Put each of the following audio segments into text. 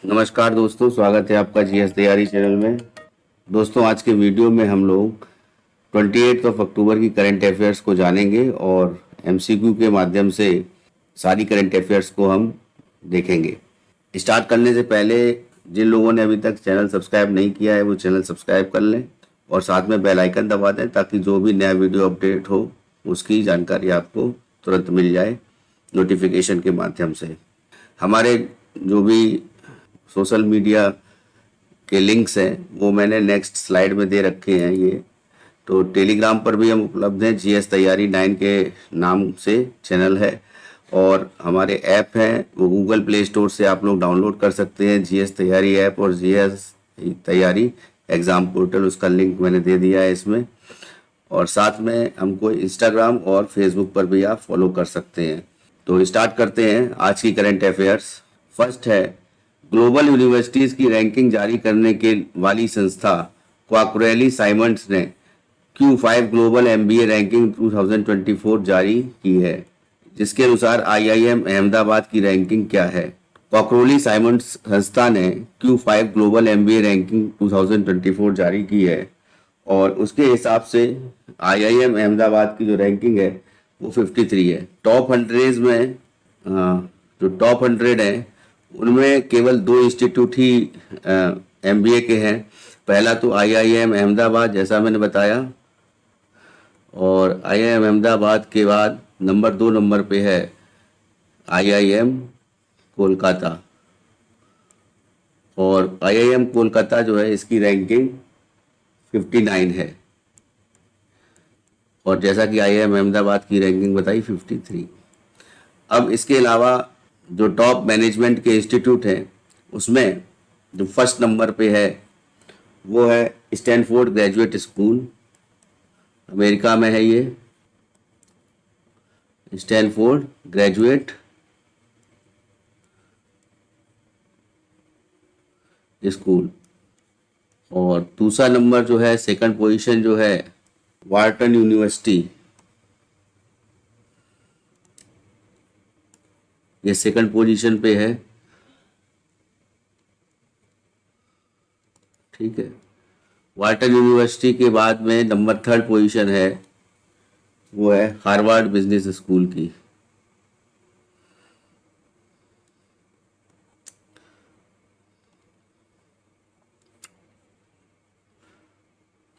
नमस्कार दोस्तों, स्वागत है आपका जीएस तैयारी चैनल में। दोस्तों, आज के वीडियो में हम लोग 28 अक्टूबर की करंट अफेयर्स को जानेंगे और एमसीक्यू के माध्यम से सारी करंट अफेयर्स को हम देखेंगे। स्टार्ट करने से पहले जिन लोगों ने अभी तक चैनल सब्सक्राइब नहीं किया है वो चैनल सब्सक्राइब कर लें और साथ में बेल आइकन दबा दें ताकि जो भी नया वीडियो अपडेट हो उसकी जानकारी आपको तुरंत मिल जाए नोटिफिकेशन के माध्यम से। हमारे जो भी सोशल मीडिया के लिंक्स हैं वो मैंने नेक्स्ट स्लाइड में दे रखे हैं। ये तो टेलीग्राम पर भी हम उपलब्ध हैं, जीएस तैयारी 9 के नाम से चैनल है, और हमारे ऐप हैं वो गूगल प्ले स्टोर से आप लोग डाउनलोड कर सकते हैं, जीएस तैयारी ऐप और जीएस तैयारी एग्ज़ाम पोर्टल, उसका लिंक मैंने दे दिया है इसमें। और साथ में हमको इंस्टाग्राम और फेसबुक पर भी आप फॉलो कर सकते हैं। तो स्टार्ट करते हैं आज की करंट अफेयर्स। फर्स्ट है, ग्लोबल यूनिवर्सिटीज़ की रैंकिंग जारी करने के वाली संस्था क्वाकरेली साइमंड्स ने Q5 ग्लोबल एमबीए रैंकिंग 2024 जारी की है, जिसके अनुसार आईआईएम अहमदाबाद की रैंकिंग क्या है। क्वाकरेली साइमंड्स संस्था ने Q5 ग्लोबल एमबीए रैंकिंग 2024 जारी की है और उसके हिसाब से आईआईएम अहमदाबाद की जो रैंकिंग है वो 53 है। टॉप 100 में जो टॉप 100 है उनमें केवल 2 इंस्टीट्यूट ही एमबीए के हैं। पहला तो आईआईएम अहमदाबाद, जैसा मैंने बताया, और आईआईएम अहमदाबाद के बाद नंबर 2 नंबर पे है आईआईएम कोलकाता। और आईआईएम कोलकाता जो है इसकी रैंकिंग 59 है, और जैसा कि आईआईएम अहमदाबाद की रैंकिंग बताई 53। अब इसके अलावा जो टॉप मैनेजमेंट के इंस्टीट्यूट हैं उसमें जो फर्स्ट नंबर पे है वो है स्टैनफोर्ड ग्रेजुएट स्कूल, अमेरिका में है ये स्टैनफोर्ड ग्रेजुएट स्कूल। और दूसरा नंबर जो है, सेकंड पोजीशन जो है, वार्टन यूनिवर्सिटी, ये सेकंड पोजीशन पे है। ठीक है, वार्टन यूनिवर्सिटी के बाद में नंबर 3 पोजीशन है वो है हार्वर्ड बिजनेस स्कूल की।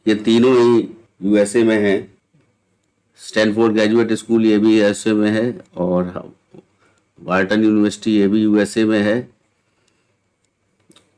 ये तीनों ही यूएसए में हैं। स्टैनफोर्ड ग्रेजुएट स्कूल ये भी यूएसए में है और वार्टन यूनिवर्सिटी ये भी यूएसए में है,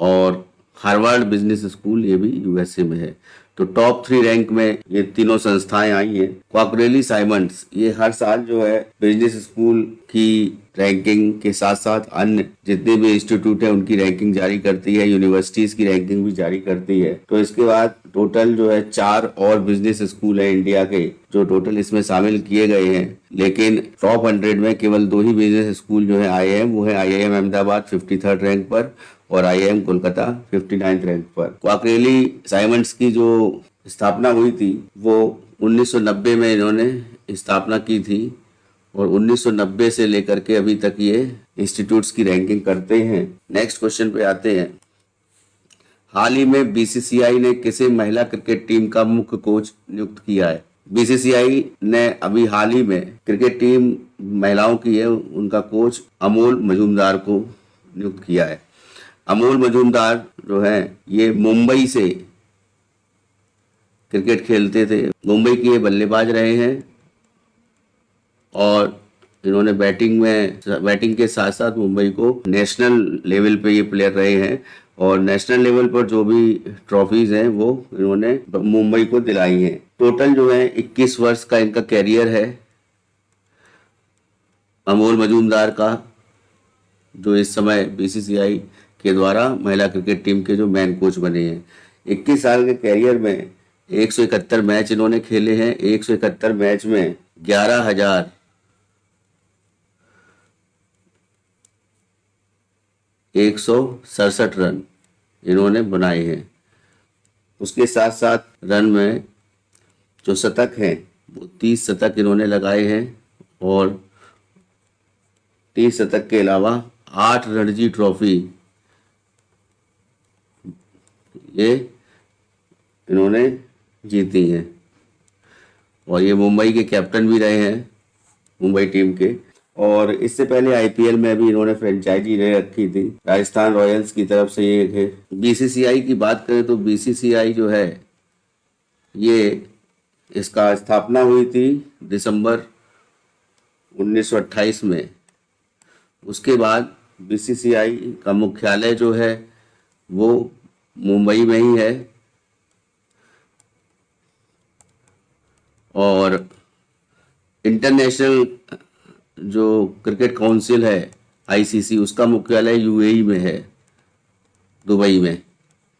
और हार्वर्ड बिजनेस स्कूल ये भी यूएसए में है। तो टॉप 3 रैंक में ये तीनों संस्थाएं आई हैं। क्वाकरेली साइमंड्स ये हर साल जो है बिजनेस स्कूल की रैंकिंग के साथ साथ अन्य जितने भी इंस्टीट्यूट है उनकी रैंकिंग जारी करती है, यूनिवर्सिटीज की रैंकिंग भी जारी करती है। तो इसके बाद टोटल जो है 4 और बिजनेस स्कूल है इंडिया के जो टोटल इसमें शामिल किए गए हैं, लेकिन टॉप 100 में केवल 2 ही बिजनेस स्कूल जो है आए हैं, वो है आईआईएम अहमदाबाद 53rd रैंक पर और आईआईएम कोलकाता 59th रैंक पर। क्वाकरेली साइमंड्स की जो स्थापना हुई थी वो 1990 में इन्होंने स्थापना की थी और 1990 से लेकर के अभी तक ये इंस्टीट्यूट्स की रैंकिंग करते हैं। नेक्स्ट क्वेश्चन पे आते हैं। हाल ही में बीसीसीआई ने किसे महिला क्रिकेट टीम का मुख्य कोच नियुक्त किया है। बीसीसीआई ने अभी हाल ही में क्रिकेट टीम महिलाओं की है, उनका कोच अमोल मजूमदार को नियुक्त किया है। अमोल मजूमदार जो है ये मुंबई से क्रिकेट खेलते थे, मुंबई के ये बल्लेबाज रहे हैं और इन्होंने बैटिंग के साथ साथ मुंबई को नेशनल लेवल पे ये प्लेयर रहे हैं और नेशनल लेवल पर जो भी ट्रॉफीज हैं वो इन्होंने मुंबई को दिलाई हैं। टोटल जो है 21 वर्ष का इनका कैरियर है अमोल मजूमदार का, जो इस समय बीसीसीआई के द्वारा महिला क्रिकेट टीम के जो मैन कोच बने हैं। 21 साल के कैरियर में 171 मैच इन्होंने खेले हैं। 171 मैच में 11,167 रन इन्होंने बनाए हैं। उसके साथ साथ रन में जो शतक हैं वो 30 शतक इन्होंने लगाए हैं और 30 शतक के अलावा 8 रणजी ट्रॉफी ये इन्होंने जीती हैं। और ये मुंबई के कैप्टन भी रहे हैं, मुंबई टीम के। और इससे पहले आईपीएल में भी इन्होंने फ्रेंचाइजी ले रखी थी, राजस्थान रॉयल्स की तरफ से ये है। बीसीसीआई की बात करें तो बीसीसीआई जो है ये इसका स्थापना हुई थी दिसंबर 1928 में। उसके बाद बीसीसीआई का मुख्यालय जो है वो मुंबई में ही है। और इंटरनेशनल जो क्रिकेट काउंसिल है आईसीसी, उसका मुख्यालय यूएई में है, दुबई में।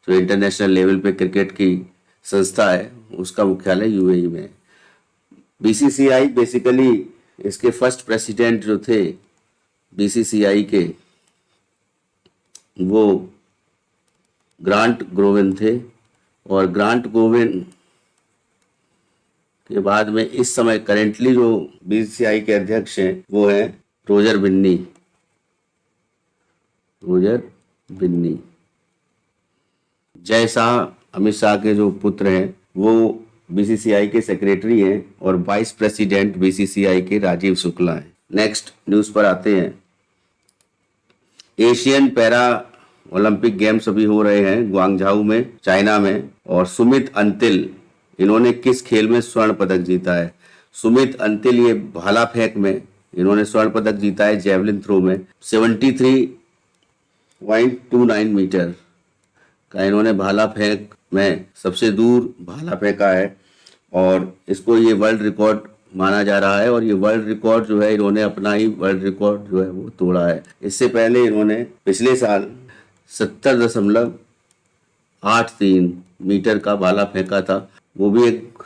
जो इंटरनेशनल लेवल पे क्रिकेट की संस्था है उसका मुख्यालय यूएई में है। बीसीसीआई बेसिकली इसके फर्स्ट प्रेसिडेंट जो थे बीसीसीआई के, वो ग्रांट ग्रोवन थे। और ग्रांट ग्रोवन के बाद में इस समय करेंटली जो बीसीसीआई के अध्यक्ष हैं वो हैं रोजर बिन्नी। जय शाह, अमित शाह के जो पुत्र हैं, वो बीसीसीआई के सेक्रेटरी हैं और वाइस प्रेसिडेंट बीसीसीआई के राजीव शुक्ला हैं। नेक्स्ट न्यूज़ पर आते हैं। एशियन पैरा ओलंपिक गेम्स अभी हो रहे हैं ग्वांगझाऊ में, चाइना में। और सुमित अंतिल, इन्होंने किस खेल में स्वर्ण पदक जीता है? सुमित अंतिल ये भाला फेंक में इन्होंने स्वर्ण पदक जीता है, जेवलिन थ्रो में। 73.29 मीटर का इन्होंने भाला फेंक में सबसे दूर भाला फेंका है। और इसको ये वर्ल्ड रिकॉर्ड माना जा रहा है। और ये वर्ल्ड रिकॉर्ड जो है इन्होंने अपना ही वर्ल्ड रिकॉर्ड जो है वो तोड़ा है। इससे पहले इन्होंने पिछले साल 70.83 मीटर का भाला फेंका था, वो भी एक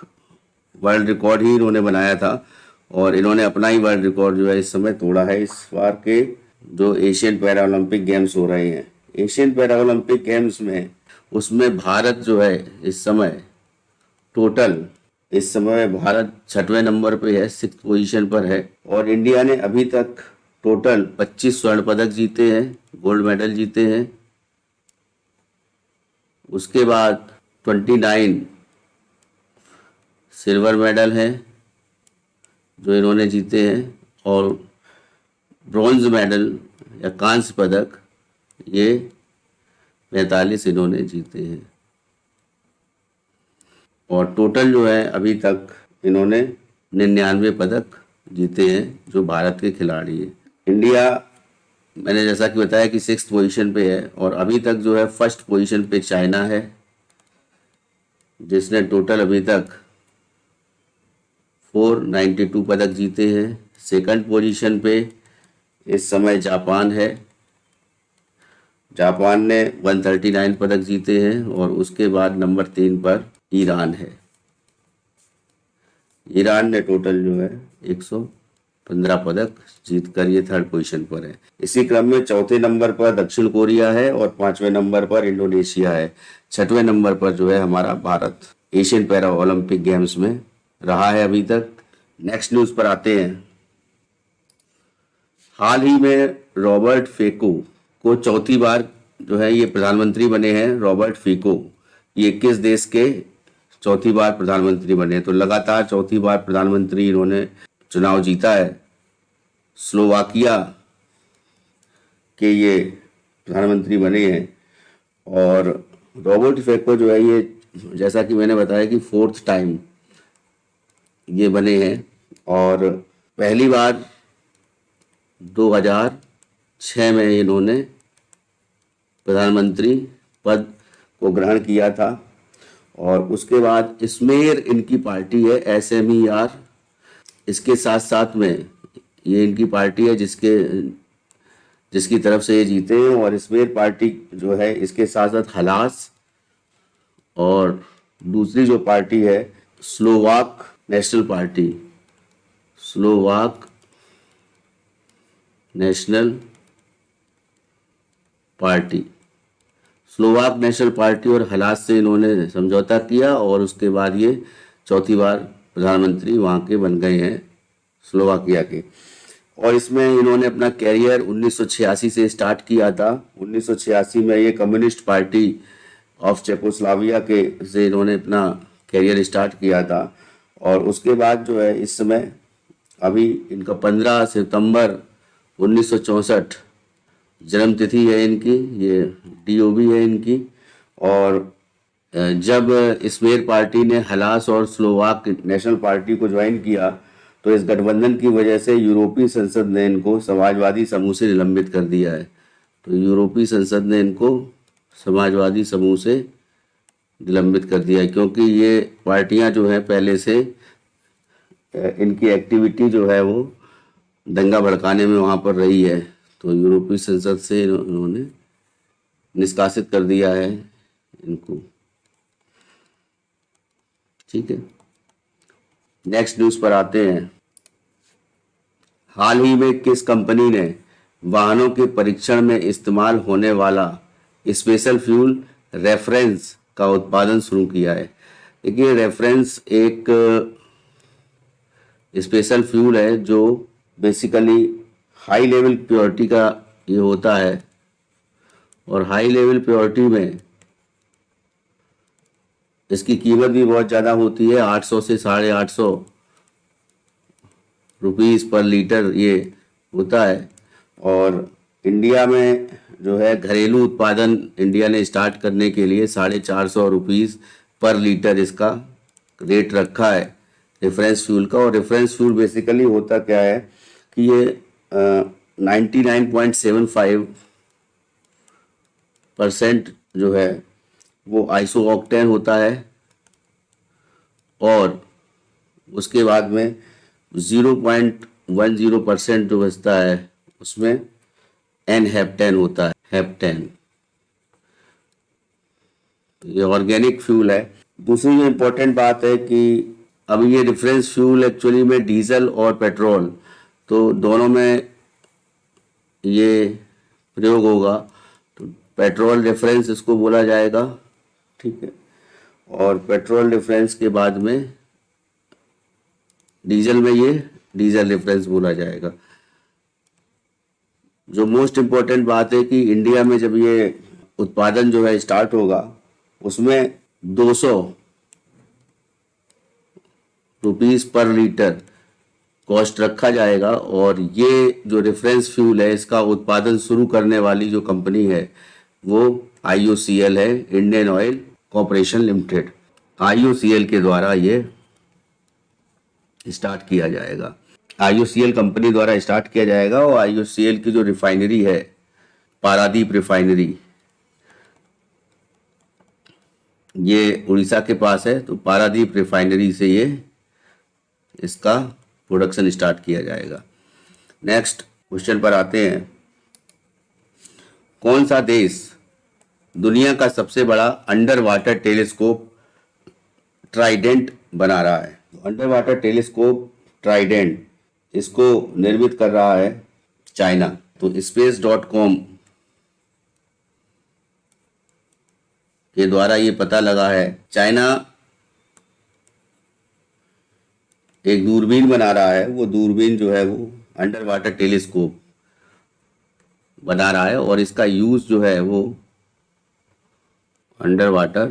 वर्ल्ड रिकॉर्ड ही इन्होंने बनाया था। और इन्होंने अपना ही वर्ल्ड रिकॉर्ड जो है इस समय तोड़ा है इस बार के जो एशियन पैरा ओलंपिक गेम्स हो रहे हैं। एशियन पैरा ओलंपिक गेम्स में उसमें भारत जो है इस समय भारत 6वें नंबर पे है, 6th पोजीशन पर है। और इंडिया ने अभी तक टोटल 25 स्वर्ण पदक जीते हैं, गोल्ड मेडल जीते हैं। उसके बाद 29 सिल्वर मेडल हैं जो इन्होंने जीते हैं। और ब्रॉन्ज मेडल या कांस्य पदक ये 45 इन्होंने जीते हैं। और टोटल जो है अभी तक इन्होंने 99 पदक जीते हैं जो भारत के खिलाड़ी हैं। इंडिया, मैंने जैसा कि बताया कि 6th पोजीशन पे है। और अभी तक जो है 1st पोजीशन पे चाइना है जिसने टोटल अभी तक 492 पदक जीते हैं। 2nd पोजीशन पे इस समय जापान है, जापान ने 139 पदक जीते हैं। और उसके बाद नंबर 3 पर ईरान है। ईरान ने टोटल जो है 115 पदक जीतकर ये 3rd पोजीशन पर है। इसी क्रम में 4थे नंबर पर दक्षिण कोरिया है और 5वें नंबर पर इंडोनेशिया है। 6वें नंबर पर जो है हमारा Bharat Asian para Olympic games में रहा है अभी तक। नेक्स्ट न्यूज़ पर आते हैं। हाल ही में रॉबर्ट फिको को 4थी बार जो है ये प्रधानमंत्री बने हैं। रॉबर्ट फिको ये किस देश के 4थी बार प्रधानमंत्री बने? तो लगातार 4थी बार प्रधानमंत्री इन्होंने चुनाव जीता है। स्लोवाकिया के ये प्रधानमंत्री बने हैं। और रॉबर्ट फिको जो है ये, जैसा कि मैंने बताया कि 4th टाइम ये बने हैं। और पहली बार 2006 में इन्होंने प्रधानमंत्री पद को ग्रहण किया था। और उसके बाद स्मेर इनकी पार्टी है, SMER। इसके साथ साथ में ये इनकी पार्टी है जिसकी तरफ से ये जीते हैं। और स्मेर पार्टी जो है इसके साथ साथ हलास और दूसरी जो पार्टी है स्लोवाक नेशनल पार्टी और हलास से इन्होंने समझौता किया। और उसके बाद ये 4थी बार प्रधानमंत्री वहाँ के बन गए हैं, स्लोवाकिया के। और इसमें इन्होंने अपना कैरियर 1986 से स्टार्ट किया था। 1986 में ये कम्युनिस्ट पार्टी ऑफ चेकोस्लाविया के से इन्होंने अपना करियर स्टार्ट किया था। और उसके बाद जो है इस समय अभी इनका 15 सितंबर 1964 जन्म तिथि है इनकी, ये डीओबी है इनकी। और जब स्मेर पार्टी ने हलास और स्लोवाक नेशनल पार्टी को ज्वाइन किया तो इस गठबंधन की वजह से यूरोपीय संसद ने इनको समाजवादी समूह से निलंबित कर दिया है। तो यूरोपीय संसद ने इनको समाजवादी समूह से निलंबित कर दिया है, क्योंकि ये पार्टियां जो है पहले से इनकी एक्टिविटी जो है वो दंगा भड़काने में वहाँ पर रही है। तो यूरोपीय संसद से इन्होंने निष्कासित कर दिया है इनको। ठीक है, नेक्स्ट न्यूज़ पर आते हैं। हाल ही में किस कंपनी ने वाहनों के परीक्षण में इस्तेमाल होने वाला स्पेशल फ्यूल रेफरेंस का उत्पादन शुरू किया है? देखिए, रेफरेंस एक स्पेशल फ्यूल है जो बेसिकली हाई लेवल प्योरिटी का ये होता है। और हाई लेवल प्योरिटी में इसकी कीमत भी बहुत ज़्यादा होती है, 800 से 850 रुपीज़ पर लीटर ये होता है। और इंडिया में जो है घरेलू उत्पादन इंडिया ने स्टार्ट करने के लिए 450 रुपीज़ पर लीटर इसका रेट रखा है रेफरेंस फ्यूल का। और रेफरेंस फ्यूल बेसिकली होता क्या है कि ये 99.75% जो है वो आइसो ऑक्टेन होता है। और उसके बाद में 0.10% जो बचता है उसमें एन हेप्टेन होता है, हेप्टेन। ये ऑर्गेनिक फ्यूल है। दूसरी जो इम्पोर्टेंट बात है कि अब ये रेफरेंस फ्यूल एक्चुअली में डीजल और पेट्रोल तो दोनों में ये प्रयोग होगा। तो पेट्रोल रेफरेंस इसको बोला जाएगा, ठीक है। और पेट्रोल रेफरेंस के बाद में डीजल में ये डीजल रेफरेंस बोला जाएगा। जो मोस्ट इम्पोर्टेंट बात है कि इंडिया में जब ये उत्पादन जो है स्टार्ट होगा उसमें 200 रुपीज़ पर लीटर कॉस्ट रखा जाएगा। और ये जो रेफरेंस फ्यूल है इसका उत्पादन शुरू करने वाली जो कंपनी है वो IOCL है, Indian oil corporation limited. IOCL के द्वारा ये स्टार्ट किया जाएगा, IOCL कंपनी द्वारा स्टार्ट किया जाएगा। और IOCL की जो रिफाइनरी है पारादीप रिफाइनरी, ये उड़ीसा के पास है। तो पारादीप रिफाइनरी से ये इसका प्रोडक्शन स्टार्ट किया जाएगा। नेक्स्ट क्वेश्चन पर आते हैं। कौन सा देश दुनिया का सबसे बड़ा अंडर वाटर टेलीस्कोप ट्राइडेंट बना रहा है? अंडर वाटर टेलीस्कोप ट्राइडेंट इसको निर्मित कर रहा है चाइना। तो space.com के द्वारा ये पता लगा है चाइना एक दूरबीन बना रहा है। वो दूरबीन जो है वो अंडर वाटर टेलीस्कोप बना रहा है और इसका यूज जो है वो अंडर वाटर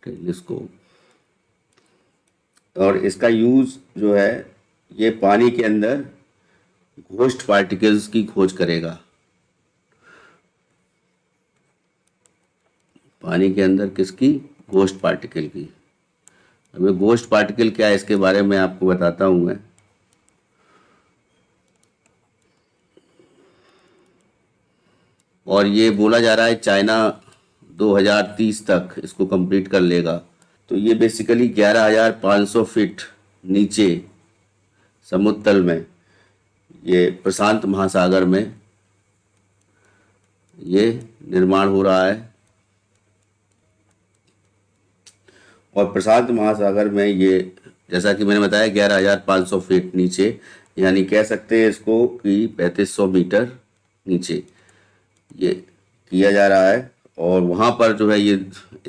टेलीस्कोप, और इसका यूज जो है ये पानी के अंदर घोस्ट पार्टिकल्स की खोज करेगा। पानी के अंदर किसकी? घोस्ट पार्टिकल की। अब ये घोस्ट पार्टिकल क्या है इसके बारे में आपको बताता हूं मैं। और ये बोला जा रहा है चाइना 2030 तक इसको कंप्लीट कर लेगा। तो ये बेसिकली 11,500 फीट नीचे समुद्र तल में, ये प्रशांत महासागर में ये निर्माण हो रहा है। और प्रशांत महासागर में ये, जैसा कि मैंने बताया, 11,500 फीट नीचे, यानी कह सकते हैं इसको कि 3500 मीटर नीचे ये किया जा रहा है। और वहाँ पर जो है ये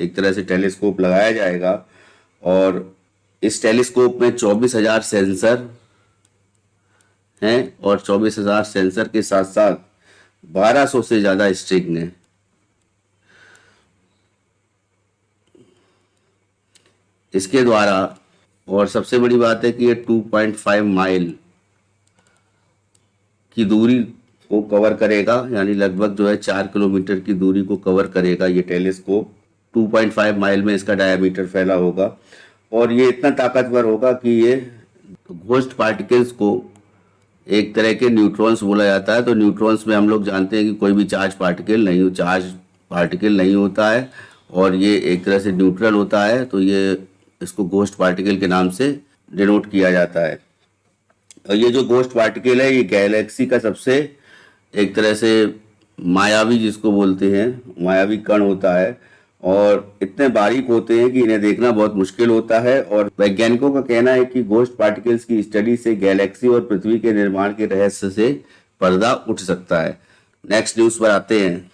एक तरह से टेलीस्कोप लगाया जाएगा। और इस टेलीस्कोप में 24,000 सेंसर हैं और 24,000 सेंसर के साथ साथ 1200 से ज़्यादा स्ट्रिंग हैं। इसके द्वारा, और सबसे बड़ी बात है कि ये 2.5 माइल की दूरी को कवर करेगा, यानी लगभग जो है 4 किलोमीटर की दूरी को कवर करेगा ये टेलीस्कोप। 2.5 माइल में इसका डायमीटर फैला होगा और ये इतना ताकतवर होगा कि ये घोस्ट पार्टिकल्स को, एक तरह के न्यूट्रॉन्स बोला जाता है, तो न्यूट्रॉन्स में हम लोग जानते हैं कि कोई भी चार्ज पार्टिकल नहीं होता है और ये एक तरह से न्यूट्रल होता है, तो ये इसको घोस्ट पार्टिकल के नाम से डिनोट किया जाता है। और ये जो घोस्ट पार्टिकल है, ये गैलेक्सी का सबसे एक तरह से मायावी, जिसको बोलते हैं मायावी कण होता है और इतने बारीक होते हैं कि इन्हें देखना बहुत मुश्किल होता है। और वैज्ञानिकों का कहना है कि घोस्ट पार्टिकल्स की स्टडी से गैलेक्सी और पृथ्वी के निर्माण के रहस्य से पर्दा उठ सकता है। नेक्स्ट न्यूज पर आते हैं।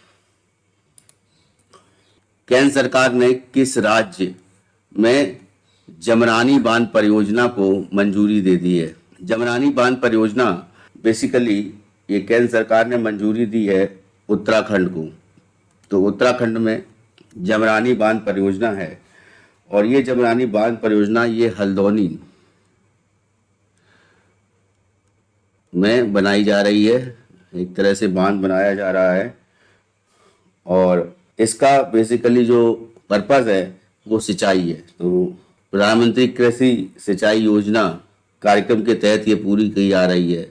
केंद्र सरकार ने किस राज्य में जमरानी बांध परियोजना को मंजूरी दे दी है? जमरानी बांध परियोजना बेसिकली ये केंद्र सरकार ने मंजूरी दी है उत्तराखंड को। तो उत्तराखंड में जमरानी बांध परियोजना है और ये जमरानी बांध परियोजना ये हल्द्वानी में बनाई जा रही है। एक तरह से बांध बनाया जा रहा है और इसका बेसिकली जो पर्पस है वो सिंचाई है। तो प्रधानमंत्री कृषि सिंचाई योजना कार्यक्रम के तहत ये पूरी की जा रही है।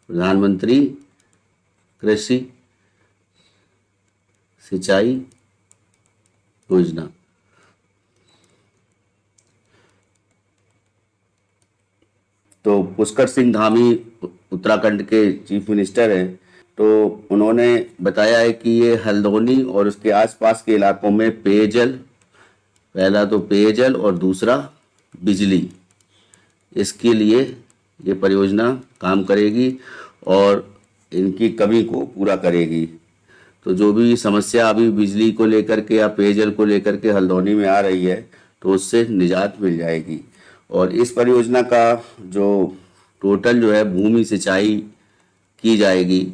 प्रधानमंत्री कृषि सिंचाई योजना। तो पुष्कर सिंह धामी उत्तराखंड के चीफ मिनिस्टर हैं, तो उन्होंने बताया है कि ये हल्द्वानी और उसके आसपास के इलाकों में पेयजल, पहला तो पेयजल और दूसरा बिजली, इसके लिए ये परियोजना काम करेगी और इनकी कमी को पूरा करेगी। तो जो भी समस्या अभी बिजली को लेकर के या पेयजल को लेकर के हल्द्वानी में आ रही है, तो उससे निजात मिल जाएगी। और इस परियोजना का जो टोटल जो है भूमि सिंचाई की जाएगी,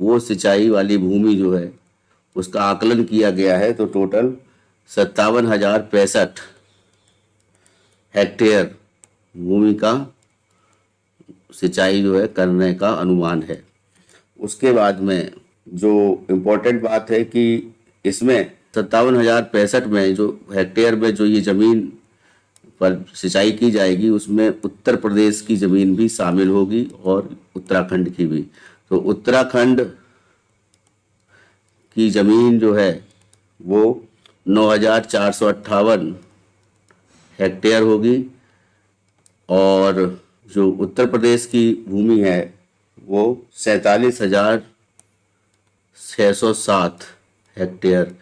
वो सिंचाई वाली भूमि जो है उसका आकलन किया गया है, तो टोटल 57,065 हेक्टेयर भूमि का सिंचाई जो है करने का अनुमान है। उसके बाद में जो इम्पोर्टेंट बात है कि इसमें 57,065 में जो हेक्टेयर में जो ये ज़मीन पर सिंचाई की जाएगी, उसमें उत्तर प्रदेश की ज़मीन भी शामिल होगी और उत्तराखंड की भी। तो उत्तराखंड की ज़मीन जो है वो 9,458 हेक्टेयर होगी और जो उत्तर प्रदेश की भूमि है वो 47,607 हेक्टेयर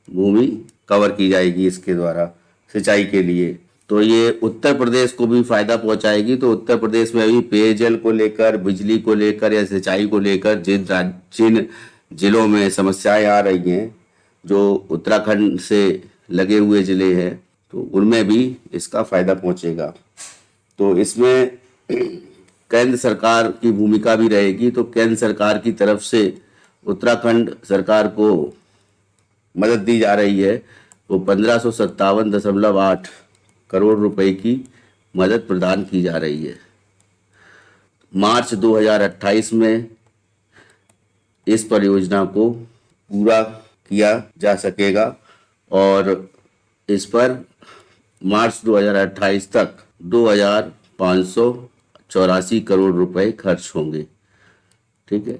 भूमि कवर की जाएगी इसके द्वारा सिंचाई के लिए। तो ये उत्तर प्रदेश को भी फायदा पहुंचाएगी। तो उत्तर प्रदेश में अभी पेयजल को लेकर, बिजली को लेकर या सिंचाई को लेकर जिन जिलों में समस्याएं आ रही हैं, जो उत्तराखंड से लगे हुए जिले हैं, तो उनमें भी इसका फायदा पहुंचेगा। तो इसमें केंद्र सरकार की भूमिका भी रहेगी। तो केंद्र सरकार की तरफ से उत्तराखंड सरकार को मदद दी जा रही है, वो 1557.8 करोड़ रुपए की मदद प्रदान की जा रही है। मार्च 2028 में इस परियोजना को पूरा किया जा सकेगा और इस पर मार्च 2028 तक 2,584 करोड़ रुपए खर्च होंगे। ठीक है,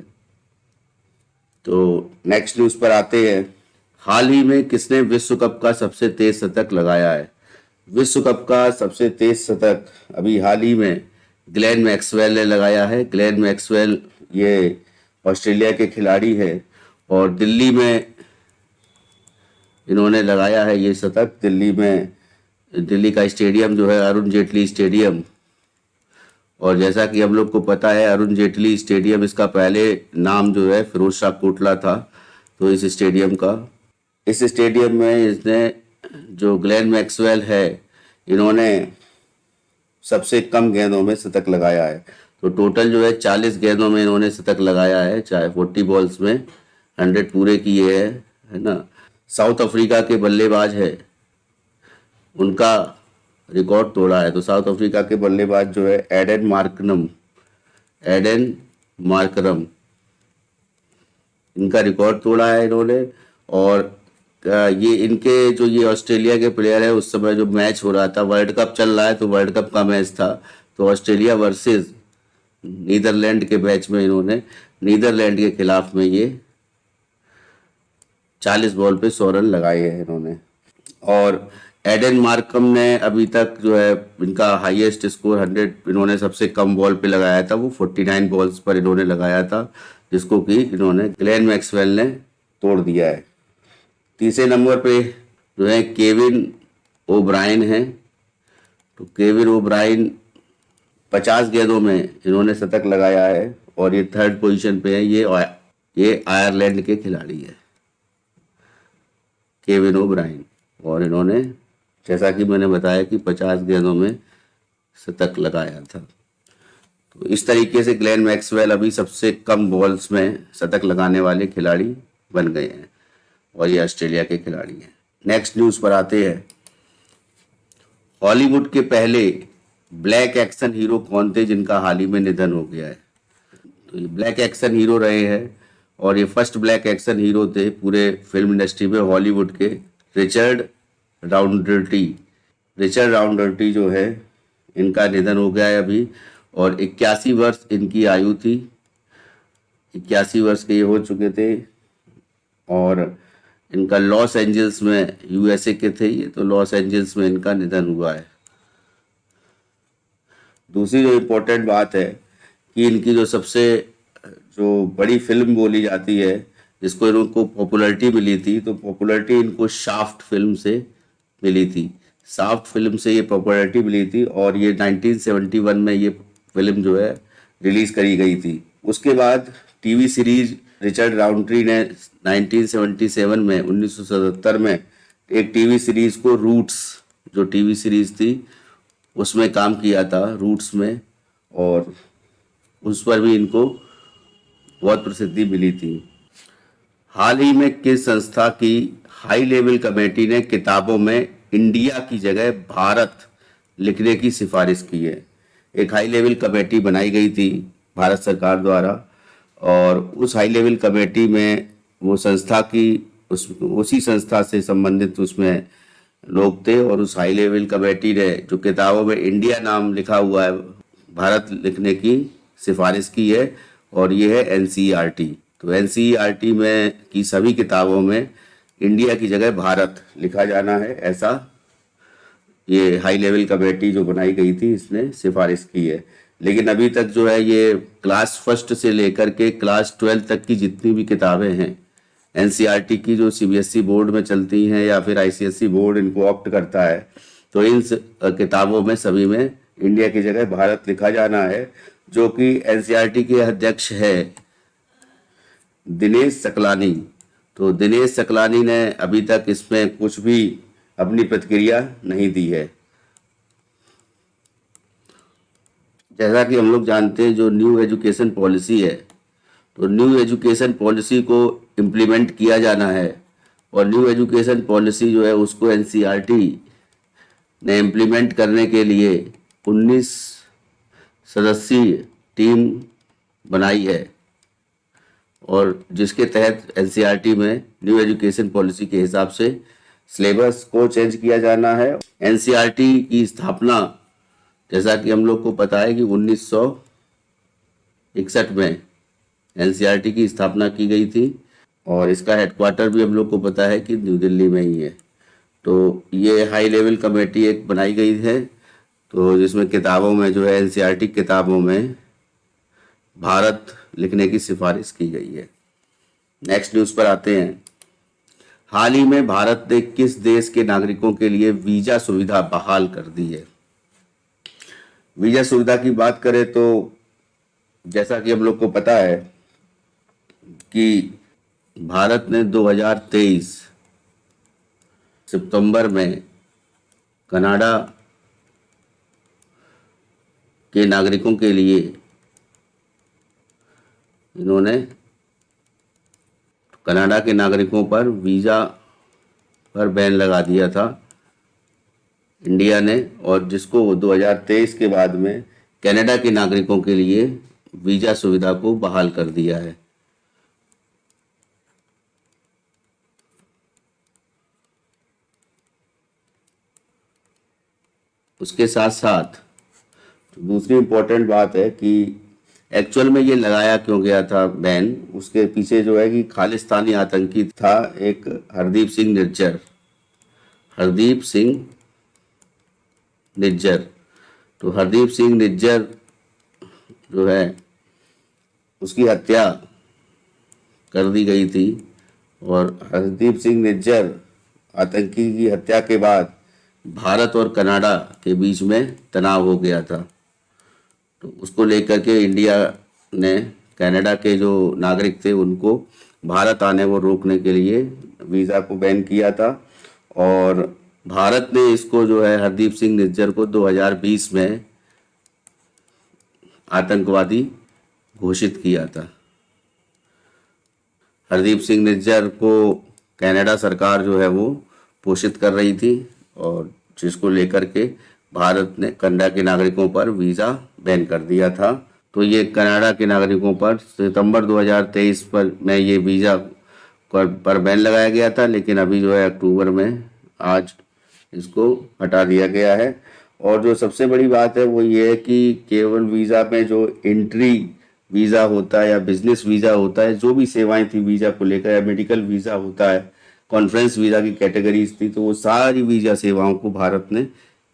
तो नेक्स्ट न्यूज पर आते हैं। हाल ही में किसने विश्व कप का सबसे तेज शतक लगाया है? विश्व कप का सबसे तेज शतक अभी हाल ही में ग्लेन मैक्सवेल ने लगाया है। ग्लेन मैक्सवेल ये ऑस्ट्रेलिया के खिलाड़ी है और दिल्ली में इन्होंने लगाया है ये शतक। दिल्ली का स्टेडियम जो है अरुण जेटली स्टेडियम, और जैसा कि हम लोग को पता है अरुण जेटली स्टेडियम, इसका पहले नाम जो है फिरोज शाह कोटला था। तो इस स्टेडियम में इसने जो ग्लेन मैक्सवेल है, इन्होंने सबसे कम गेंदों में शतक लगाया है। तो टोटल जो है 40 गेंदों में इन्होंने शतक लगाया है, चाहे 40 बॉल्स में 100 पूरे किए है ना। साउथ अफ्रीका के बल्लेबाज है उनका रिकॉर्ड तोड़ा है। तो साउथ अफ्रीका के बल्लेबाज जो है एडन मार्करम, इनका रिकॉर्ड तोड़ा है इन्होंने। और ये इनके जो ये ऑस्ट्रेलिया के प्लेयर है, उस समय जो मैच हो रहा था, वर्ल्ड कप चल रहा है, तो वर्ल्ड कप का मैच था, तो ऑस्ट्रेलिया वर्सेस नीदरलैंड के मैच में इन्होंने नीदरलैंड के खिलाफ में ये 40 बॉल पे 100 रन लगाए हैं इन्होंने। और एडन मार्कम ने अभी तक जो है इनका हाईएस्ट स्कोर 100 इन्होंने सबसे कम बॉल पे लगाया था, वो 49 बॉल्स पर इन्होंने लगाया था, जिसको कि इन्होंने ग्लेन मैक्सवेल ने तोड़ दिया है। तीसरे नंबर पे जो है केविन ओब्रायन है। तो केविन ओब्रायन 50 गेंदों में इन्होंने शतक लगाया है और ये थर्ड पोजीशन पे है। ये आयरलैंड के खिलाड़ी है केविन ओब्रायन, और इन्होंने जैसा कि मैंने बताया कि 50 गेंदों में शतक लगाया था। तो इस तरीके से ग्लेन मैक्सवेल अभी सबसे कम बॉल्स में शतक लगाने वाले खिलाड़ी बन गए हैं, और ये ऑस्ट्रेलिया के खिलाड़ी हैं। नेक्स्ट न्यूज पर आते हैं। हॉलीवुड के पहले ब्लैक एक्शन हीरो कौन थे जिनका हाल ही में निधन हो गया है? तो ये ब्लैक एक्शन हीरो रहे हैं, और ये फर्स्ट ब्लैक एक्शन हीरो थे पूरे फिल्म इंडस्ट्री में, हॉलीवुड के रिचर्ड राउंडर्टी। रिचर्ड राउंडर्टी जो है, इनका निधन हो गया है अभी, और 81 वर्ष इनकी आयु थी। 81 वर्ष के ये हो चुके थे, और इनका लॉस एंजल्स में, यूएसए के थे ये, तो लॉस एंजल्स में इनका निधन हुआ है। दूसरी जो इम्पोर्टेंट बात है कि इनकी जो सबसे जो बड़ी फिल्म बोली जाती है जिसको इनको पॉपुलैरिटी मिली थी, तो पॉपुलैरिटी इनको शाफ्ट फिल्म से मिली थी। शाफ्ट फिल्म से ये पॉपुलैरिटी मिली थी, और ये 1971 में ये फिल्म जो है रिलीज करी गई थी। उसके बाद टीवी सीरीज रिचर्ड राउंट्री ने 1977 में 1977 में एक टीवी सीरीज को रूट्स, जो टीवी सीरीज थी उसमें काम किया था, रूट्स में, और उस पर भी इनको बहुत प्रसिद्धि मिली थी। हाल ही में किस संस्था की हाई लेवल कमेटी ने किताबों में इंडिया की जगह भारत लिखने की सिफारिश की है? एक हाई लेवल कमेटी बनाई गई थी भारत सरकार द्वारा, और उस हाई लेवल कमेटी में वो संस्था की उसी संस्था से संबंधित उसमें लोग थे, और उस हाई लेवल कमेटी ने जो किताबों में इंडिया नाम लिखा हुआ है, भारत लिखने की सिफारिश की है, और ये है एनसीईआरटी। तो एनसीईआरटी में की सभी किताबों में इंडिया की जगह भारत लिखा जाना है, ऐसा ये हाई लेवल कमेटी जो बनाई गई थी इसने सिफारिश की है। लेकिन अभी तक जो है ये क्लास फर्स्ट से लेकर के क्लास 12 तक की जितनी भी किताबें हैं एनसीईआरटी की, जो सीबीएसई बोर्ड में चलती हैं या फिर आईसीएसई बोर्ड इनको ऑप्ट करता है, तो इन किताबों में सभी में इंडिया की जगह भारत लिखा जाना है, जो कि एनसीईआरटी के अध्यक्ष है दिनेश सकलानी। तो दिनेश सकलानी ने अभी तक इसमें कुछ भी अपनी प्रतिक्रिया नहीं दी है। जैसा कि हम लोग जानते हैं, जो न्यू एजुकेशन पॉलिसी है, तो न्यू एजुकेशन पॉलिसी को इम्प्लीमेंट किया जाना है, और न्यू एजुकेशन पॉलिसी जो है उसको एनसीईआरटी ने इम्प्लीमेंट करने के लिए 19 सदस्यीय टीम बनाई है, और जिसके तहत एनसीईआरटी में न्यू एजुकेशन पॉलिसी के हिसाब से सिलेबस को चेंज किया जाना है। एनसीईआरटी की स्थापना, जैसा कि हम लोग को पता है कि 1961 में एनसीईआरटी की स्थापना की गई थी, और इसका हेडक्वार्टर भी हम लोग को पता है कि न्यू दिल्ली में ही है। तो ये हाई लेवल कमेटी एक बनाई गई है, तो जिसमें किताबों में जो है एनसीईआरटी किताबों में भारत लिखने की सिफारिश की गई है। नेक्स्ट न्यूज़ पर आते हैं। हाल ही में भारत ने किस देश के नागरिकों के लिए वीजा सुविधा बहाल कर दी है? वीजा सुविधा की बात करें तो जैसा कि हम लोग को पता है कि भारत ने 2023 सितंबर में कनाडा के नागरिकों के लिए इन्होंने कनाडा के नागरिकों पर वीज़ा पर बैन लगा दिया था, इंडिया ने, और जिसको 2023 के बाद में कनाडा के नागरिकों के लिए वीजा सुविधा को बहाल कर दिया है। उसके साथ साथ दूसरी इम्पोर्टेंट बात है कि एक्चुअल में ये लगाया क्यों गया था बैन, उसके पीछे जो है कि खालिस्तानी आतंकी था एक हरदीप सिंह निज्जर। तो हरदीप सिंह निज्जर जो है उसकी हत्या कर दी गई थी, और हरदीप सिंह निज्जर आतंकी की हत्या के बाद भारत और कनाडा के बीच में तनाव हो गया था। तो उसको लेकर के इंडिया ने कनाडा के जो नागरिक थे उनको भारत आने को रोकने के लिए वीज़ा को बैन किया था, और भारत ने इसको जो है हरदीप सिंह निज्जर को 2020 में आतंकवादी घोषित किया था। हरदीप सिंह निज्जर को कनाडा सरकार जो है वो पोषित कर रही थी, और जिसको लेकर के भारत ने कनाडा के नागरिकों पर वीज़ा बैन कर दिया था। तो ये कनाडा के नागरिकों पर सितंबर 2023 पर में ये वीज़ा पर बैन लगाया गया था, लेकिन अभी जो है अक्टूबर में आज इसको हटा दिया गया है। और जो सबसे बड़ी बात है वो ये है कि केवल वीज़ा में जो एंट्री वीज़ा होता है या बिजनेस वीज़ा होता है, जो भी सेवाएं थी वीज़ा को लेकर, या मेडिकल वीज़ा होता है, कॉन्फ्रेंस वीज़ा की कैटेगरीज थी, तो वो सारी वीज़ा सेवाओं को भारत ने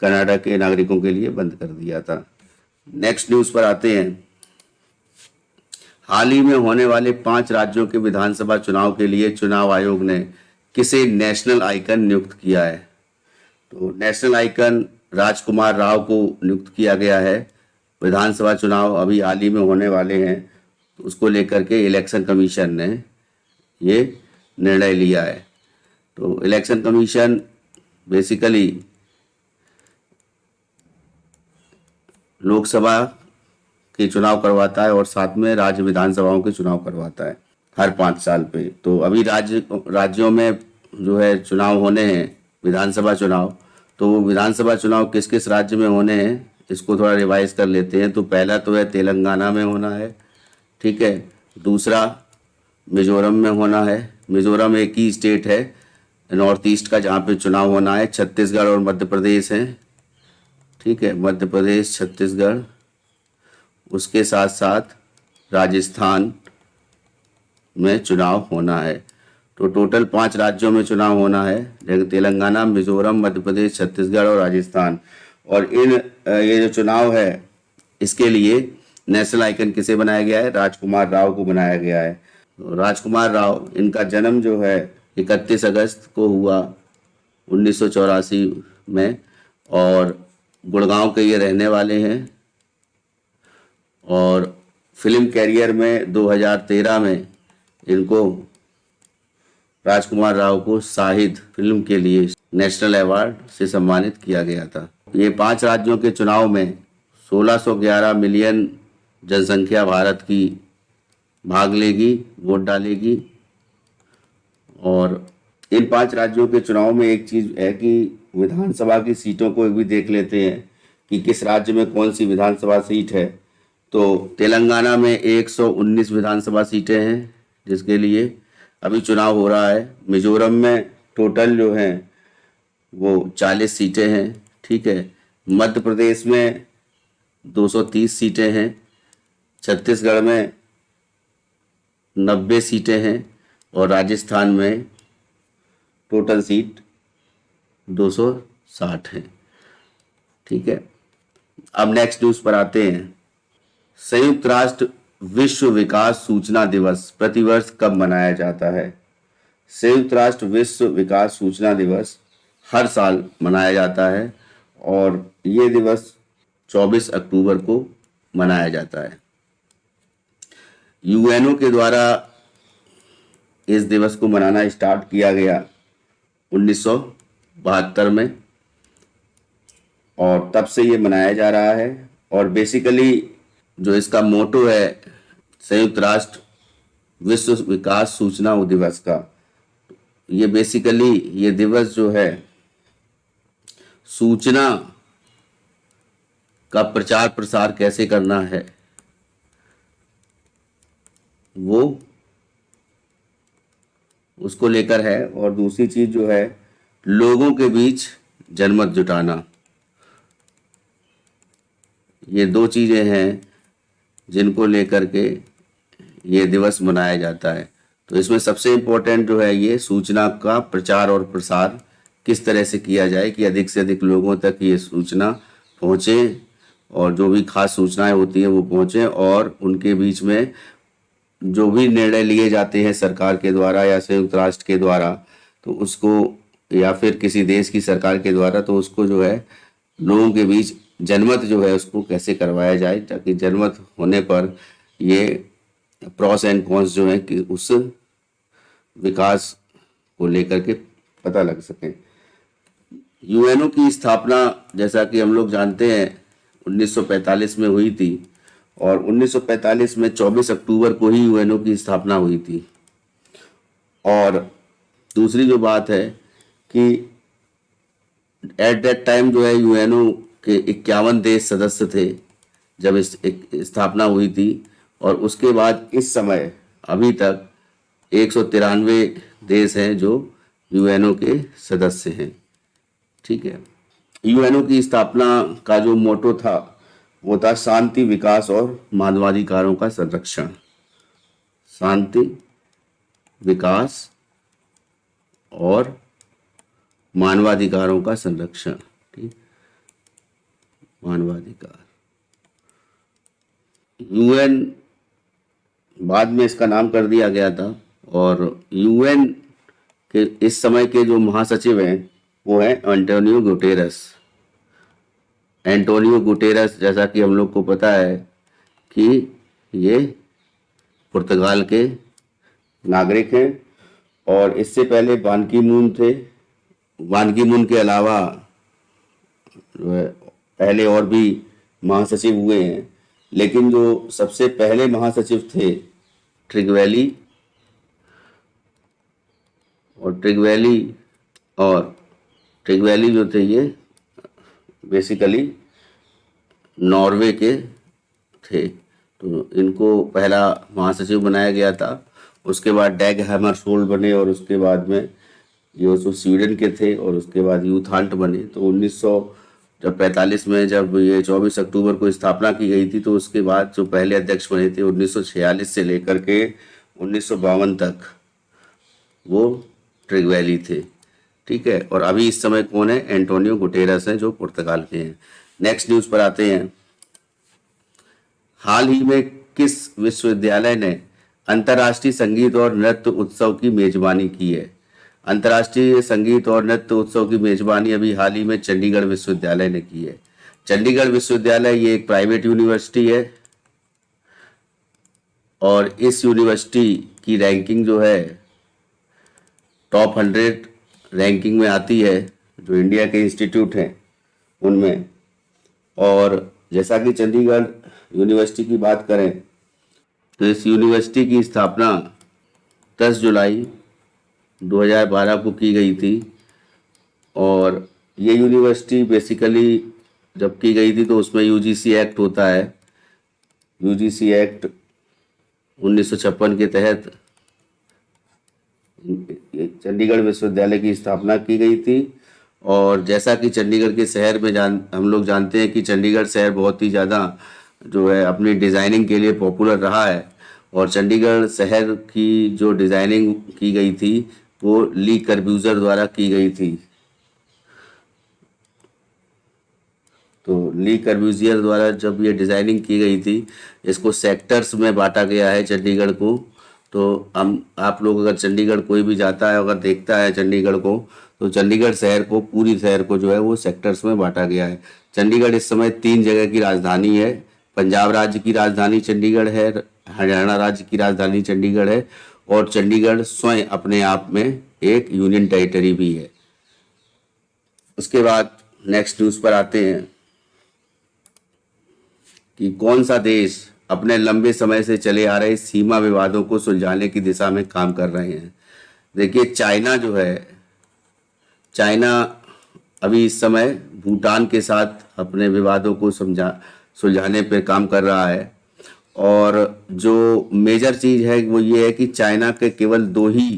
कनाडा के नागरिकों के लिए बंद कर दिया था। नेक्स्ट न्यूज़ पर आते हैं। हाल ही में होने वाले 5 राज्यों के विधानसभा चुनाव के लिए चुनाव आयोग ने किसे नेशनल आइकन नियुक्त किया है? तो नेशनल आइकन राजकुमार राव को नियुक्त किया गया है। विधानसभा चुनाव अभी हाल ही में होने वाले हैं, तो उसको लेकर के इलेक्शन कमीशन ने ये निर्णय लिया है। तो इलेक्शन कमीशन बेसिकली लोकसभा के चुनाव करवाता है और साथ में राज्य विधानसभाओं के चुनाव करवाता है हर 5 साल पे। तो अभी राज्यों में जो है चुनाव होने हैं, विधानसभा चुनाव, तो वो विधानसभा चुनाव किस किस राज्य में होने हैं इसको थोड़ा रिवाइज कर लेते हैं। तो पहला तो है तेलंगाना में होना है, ठीक है। दूसरा मिजोरम में होना है। मिजोरम एक ही स्टेट है नॉर्थ ईस्ट का जहाँ पे चुनाव होना है। छत्तीसगढ़ और मध्य प्रदेश है, ठीक है, मध्य प्रदेश, छत्तीसगढ़, उसके साथ साथ राजस्थान में चुनाव होना है। तो टोटल 5 राज्यों में चुनाव होना है, तेलंगाना, मिजोरम, मध्य प्रदेश, छत्तीसगढ़ और राजस्थान। और ये जो चुनाव है इसके लिए नेशनल आइकन किसे बनाया गया है? राजकुमार राव को बनाया गया है। तो राजकुमार राव, इनका जन्म जो है 31 अगस्त को हुआ 1984 में, और गुड़गांव के ये रहने वाले हैं। और फिल्म कैरियर में 2013 में इनको राजकुमार राव को शाहिद फिल्म के लिए नेशनल अवार्ड से सम्मानित किया गया था। ये 5 राज्यों के चुनाव में 1611 मिलियन जनसंख्या भारत की भाग लेगी, वोट डालेगी। और इन 5 राज्यों के चुनाव में एक चीज है कि विधानसभा की सीटों को भी देख लेते हैं कि किस राज्य में कौन सी विधानसभा सीट है। तो तेलंगाना में 119 विधानसभा सीटें हैं जिसके लिए अभी चुनाव हो रहा है। मिजोरम में टोटल जो है वो 40 सीटें हैं, ठीक है। मध्य प्रदेश में 230 सीटें हैं। छत्तीसगढ़ में 90 सीटें हैं, और राजस्थान में टोटल सीट 260 हैं, ठीक है। अब नेक्स्ट न्यूज़ पर आते हैं। संयुक्त राष्ट्र विश्व विकास सूचना दिवस प्रतिवर्ष कब मनाया जाता है? संयुक्त राष्ट्र विश्व विकास सूचना दिवस हर साल मनाया जाता है, और ये दिवस 24 अक्टूबर को मनाया जाता है। यूएनओ के द्वारा इस दिवस को मनाना स्टार्ट किया गया 1972 में, और तब से ये मनाया जा रहा है। और बेसिकली जो इसका मोटो है संयुक्त राष्ट्र विश्व विकास सूचना दिवस का, ये बेसिकली ये दिवस जो है सूचना का प्रचार प्रसार कैसे करना है वो उसको लेकर है। और दूसरी चीज जो है, लोगों के बीच जनमत जुटाना। ये दो चीजें हैं जिनको लेकर के ये दिवस मनाया जाता है। तो इसमें सबसे इम्पोर्टेंट जो है, ये सूचना का प्रचार और प्रसार किस तरह से किया जाए कि अधिक से अधिक लोगों तक ये सूचना पहुँचे, और जो भी खास सूचनाएं होती हैं वो पहुँचे, और उनके बीच में जो भी निर्णय लिए जाते हैं सरकार के द्वारा या संयुक्त राष्ट्र के द्वारा, तो उसको, या फिर किसी देश की सरकार के द्वारा, तो उसको जो है लोगों के बीच जनमत जो है उसको कैसे करवाया जाए, ताकि जनमत होने पर ये प्रॉस एंड कॉन्स जो है कि उस विकास को लेकर के पता लग सके। यूएनओ की स्थापना जैसा कि हम लोग जानते हैं 1945 में हुई थी, और 1945 में 24 अक्टूबर को ही यूएनओ की स्थापना हुई थी। और दूसरी जो बात है कि एट दैट टाइम जो है यूएनओ के 51 देश सदस्य थे जब इस स्थापना हुई थी, और उसके बाद इस समय अभी तक 193 देश हैं जो यूएनओ के सदस्य हैं। ठीक है। यूएनओ की स्थापना का जो मोटो था वो था शांति, विकास और मानवाधिकारों का संरक्षण। शांति, विकास और मानवाधिकारों का संरक्षण। ठीक, मानवाधिकार। यूएन बाद में इसका नाम कर दिया गया था, और यूएन के इस समय के जो महासचिव हैं वो है एंटोनियो गुटेरस। एंटोनियो गुटेरस, जैसा कि हम लोग को पता है कि ये पुर्तगाल के नागरिक हैं, और इससे पहले बान की मून थे। बान की मून के अलावा पहले और भी महासचिव हुए हैं, लेकिन जो सबसे पहले महासचिव थे ट्रिगवेली, और ट्रिगवेली जो थे ये बेसिकली नॉर्वे के थे। तो इनको पहला महासचिव बनाया गया था। उसके बाद डैग हैमरशोल्ड बने, और उसके बाद में ये जो स्वीडन के थे, और उसके बाद यूथ हाल्ट बने। तो 1945 में जब ये 24 अक्टूबर को स्थापना की गई थी, तो उसके बाद जो पहले अध्यक्ष बने थे 1946 से लेकर के 1952 तक वो ट्रिगवेली थे। ठीक है। और अभी इस समय कौन है? एंटोनियो गुटेरस हैं, जो पुर्तगाल के हैं। नेक्स्ट न्यूज़ पर आते हैं। हाल ही में किस विश्वविद्यालय ने अंतर्राष्ट्रीय संगीत और नृत्य उत्सव की मेजबानी की है? अंतर्राष्ट्रीय संगीत और नृत्य उत्सव की मेजबानी अभी हाल ही में चंडीगढ़ विश्वविद्यालय ने की है। चंडीगढ़ विश्वविद्यालय ये एक प्राइवेट यूनिवर्सिटी है, और इस यूनिवर्सिटी की रैंकिंग जो है टॉप 100 रैंकिंग में आती है, जो इंडिया के इंस्टीट्यूट हैं उनमें। और जैसा कि चंडीगढ़ यूनिवर्सिटी की बात करें, तो इस यूनिवर्सिटी की स्थापना 10 जुलाई 2012 को की गई थी। और ये यूनिवर्सिटी बेसिकली जब की गई थी तो उसमें यूजीसी एक्ट होता है। यूजीसी एक्ट 1956 के तहत चंडीगढ़ विश्वविद्यालय की स्थापना की गई थी। और जैसा कि चंडीगढ़ के शहर में हम लोग जानते हैं कि चंडीगढ़ शहर बहुत ही ज़्यादा जो है अपनी डिज़ाइनिंग के लिए पॉपुलर रहा है। और चंडीगढ़ शहर की जो डिज़ाइनिंग की गई थी वो ली कर्ब्यूजर द्वारा की गई थी। तो ली कर्ब्यूजियर द्वारा जब ये डिज़ाइनिंग की गई थी, इसको सेक्टर्स में बांटा गया है चंडीगढ़ को। तो आप लोग अगर चंडीगढ़ कोई भी जाता है, अगर देखता है चंडीगढ़ को, तो चंडीगढ़ शहर को, पूरी शहर को जो है वो सेक्टर्स में बांटा गया है। चंडीगढ़ इस समय 3 जगह की राजधानी है। पंजाब राज्य की राजधानी चंडीगढ़ है, हरियाणा राज्य की राजधानी चंडीगढ़ है, और चंडीगढ़ स्वयं अपने आप में एक यूनियन टेरिटरी भी है। उसके बाद नेक्स्ट न्यूज़ पर आते हैं कि कौन सा देश अपने लंबे समय से चले आ रहे सीमा विवादों को सुलझाने की दिशा में काम कर रहे हैं। देखिए, चाइना जो है, चाइना अभी इस समय भूटान के साथ अपने विवादों को सुलझाने पर काम कर रहा है। और जो मेजर चीज है वो ये है कि चाइना के केवल दो ही,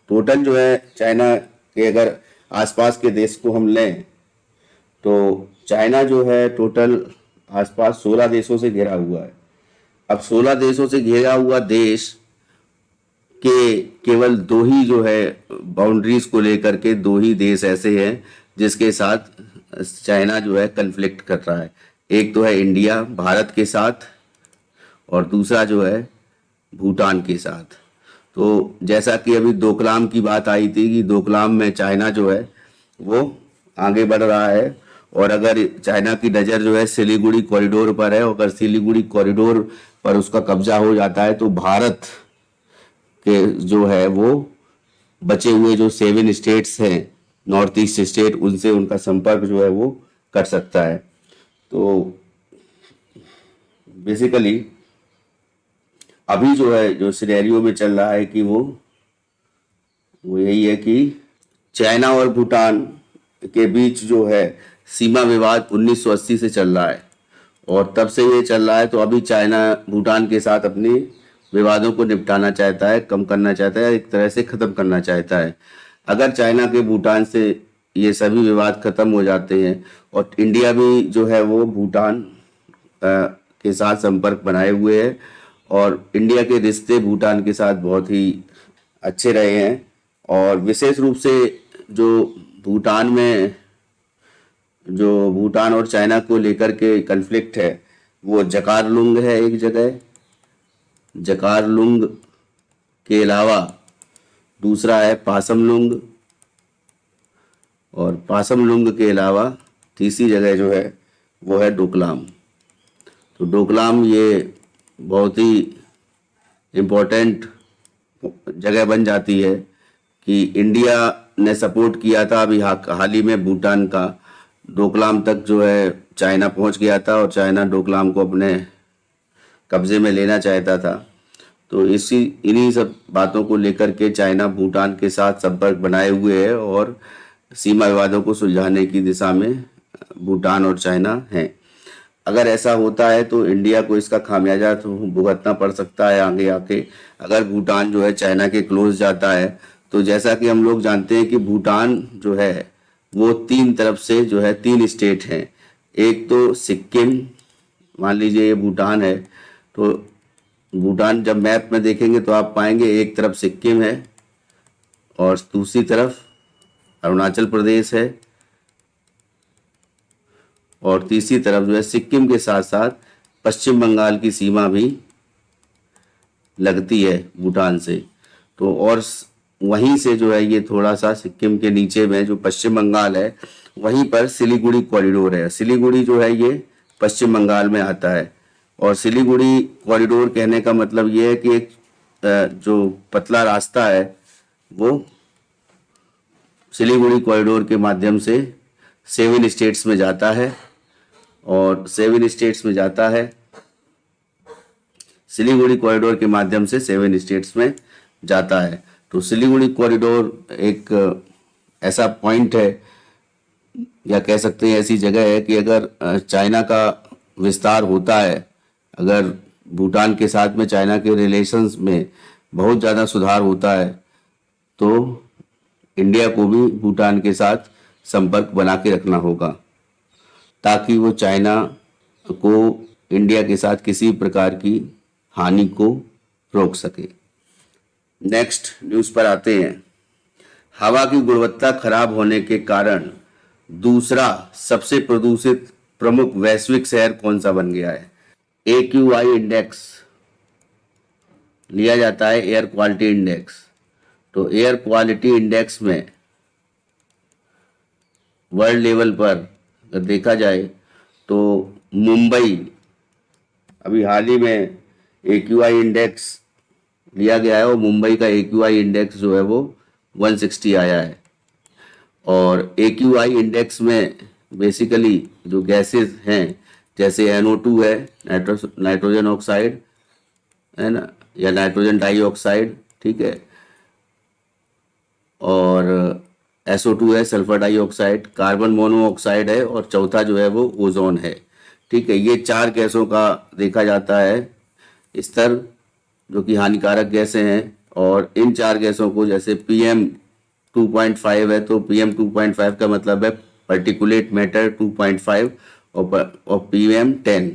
टोटल जो है चाइना के अगर आसपास के देश को हम लें तो चाइना जो है टोटल आसपास 16 देशों से घिरा हुआ है। अब 16 देशों से घिरा हुआ देश के केवल दो ही जो है बाउंड्रीज को लेकर के दो ही देश ऐसे हैं जिसके साथ चाइना जो है कन्फ्लिक्ट कर रहा है। एक तो है इंडिया भारत के साथ और दूसरा जो है भूटान के साथ। तो जैसा कि अभी डोकलाम की बात आई थी कि डोकलाम में चाइना जो है वो आगे बढ़ रहा है। और अगर चाइना की नज़र जो है सिलीगुड़ी कॉरिडोर पर है, और अगर सिलीगुड़ी कॉरिडोर पर उसका कब्जा हो जाता है तो भारत के जो है वो बचे हुए जो 7 स्टेट्स हैं नॉर्थ ईस्ट स्टेट, उनसे उनका संपर्क जो है वो कर सकता है। तो बेसिकली अभी जो है जो सिनेरियो में चल रहा है कि वो यही है कि चाइना और भूटान के बीच जो है सीमा विवाद 1980 से चल रहा है और तब से ये चल रहा है। तो अभी चाइना भूटान के साथ अपनी विवादों को निपटाना चाहता है, कम करना चाहता है, एक तरह से ख़त्म करना चाहता है। अगर चाइना के भूटान से ये सभी विवाद ख़त्म हो जाते हैं और इंडिया भी जो है वो भूटान के साथ संपर्क बनाए हुए है और इंडिया के रिश्ते भूटान के साथ बहुत ही अच्छे रहे हैं। और विशेष रूप से जो भूटान में जो भूटान और चाइना को लेकर के कन्फ्लिक्ट है वो जकारलुंग है एक जगह। जकारलुंग के अलावा दूसरा है पासमलुंग और पासमलुंग के अलावा तीसरी जगह जो है वो है डोकलाम। तो डोकलाम ये बहुत ही इम्पोर्टेंट जगह बन जाती है कि इंडिया ने सपोर्ट किया था अभी हाल ही में भूटान का। डोकलाम तक जो है चाइना पहुंच गया था और चाइना डोकलाम को अपने कब्जे में लेना चाहता था। तो इन्हीं सब बातों को लेकर के चाइना भूटान के साथ संपर्क बनाए हुए है और सीमा विवादों को सुलझाने की दिशा में भूटान और चाइना हैं। अगर ऐसा होता है तो इंडिया को इसका खामियाजा तो भुगतना पड़ सकता है आगे आके। अगर भूटान जो है चाइना के क्लोज जाता है तो जैसा कि हम लोग जानते हैं कि भूटान जो है वो 3 तरफ से जो है 3 स्टेट हैं। एक तो सिक्किम, मान लीजिए ये भूटान है, तो भूटान जब मैप में देखेंगे तो आप पाएंगे एक तरफ सिक्किम है और दूसरी तरफ अरुणाचल प्रदेश है और तीसरी तरफ जो है सिक्किम के साथ साथ पश्चिम बंगाल की सीमा भी लगती है भूटान से। तो और वहीं से जो है ये थोड़ा सा सिक्किम के नीचे में जो पश्चिम बंगाल है वहीं पर सिलीगुड़ी कॉरिडोर है। सिलीगुड़ी जो है ये पश्चिम बंगाल में आता है और सिलीगुड़ी कॉरिडोर कहने का मतलब ये है कि एक जो पतला रास्ता है वो सिलीगुड़ी कॉरिडोर के माध्यम से 7 स्टेट्स में जाता है और 7 स्टेट्स में जाता है। सिलीगुड़ी कॉरिडोर के माध्यम से 7 स्टेट्स में जाता है। तो सिलीगुड़ी कॉरिडोर एक ऐसा पॉइंट है या कह सकते हैं ऐसी जगह है कि अगर चाइना का विस्तार होता है, अगर भूटान के साथ में चाइना के रिलेशंस में बहुत ज़्यादा सुधार होता है तो इंडिया को भी भूटान के साथ संपर्क बना के रखना होगा ताकि वो चाइना को इंडिया के साथ किसी प्रकार की हानि को रोक सके। नेक्स्ट न्यूज़ पर आते हैं। हवा की गुणवत्ता खराब होने के कारण दूसरा सबसे प्रदूषित प्रमुख वैश्विक शहर कौन सा बन गया है? AQI इंडेक्स लिया जाता है, एयर क्वालिटी इंडेक्स। तो एयर क्वालिटी इंडेक्स में वर्ल्ड लेवल पर अगर देखा जाए तो मुंबई अभी हाल ही में AQI इंडेक्स लिया गया है और मुंबई का AQI इंडेक्स जो है वो 160 आया है। और AQI इंडेक्स में बेसिकली जो गैसेस हैं जैसे NO2 है, नाइट्रोजन ऑक्साइड है ना, या नाइट्रोजन डाइऑक्साइड, ठीक है, और SO2 है, सल्फर डाइऑक्साइड, कार्बन मोनोऑक्साइड है, और चौथा जो है वो ओजोन है। ठीक है, ये 4 गैसों का देखा जाता है स्तर, जो कि हानिकारक गैसें हैं। और इन 4 गैसों को, जैसे PM2.5 है, तो PM2.5 का मतलब है पर्टिकुलेट मैटर 2.5, और PM10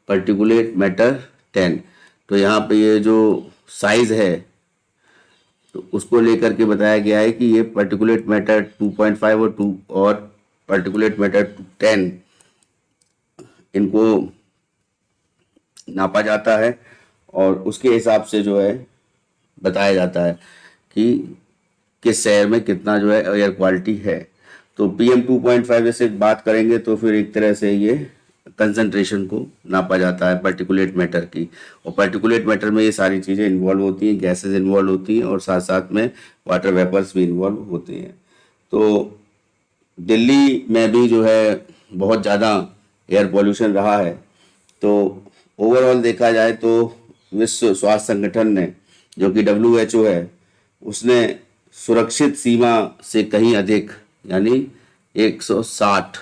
पर्टिकुलेट मैटर 10। तो यहाँ पे ये जो साइज है तो उसको लेकर के बताया गया है कि ये पर्टिकुलेट मैटर 2.5 और पर्टिकुलेट मैटर 10, इनको नापा जाता है और उसके हिसाब से जो है बताया जाता है कि किस शहर में कितना जो है एयर क्वालिटी है। तो PM2.5 जैसे बात करेंगे तो फिर एक तरह से ये कंसंट्रेशन को नापा जाता है पार्टिकुलेट मैटर की, और पार्टिकुलेट मैटर में ये सारी चीज़ें इन्वॉल्व होती हैं, गैसेस इन्वॉल्व होती हैं, और साथ साथ में वाटर वेपर्स भी इन्वॉल्व होते हैं। तो दिल्ली में भी जो है बहुत ज़्यादा एयर पॉल्यूशन रहा है। तो ओवरऑल देखा जाए तो विश्व स्वास्थ्य संगठन ने, जो कि WHO है, उसने सुरक्षित सीमा से कहीं अधिक यानी 160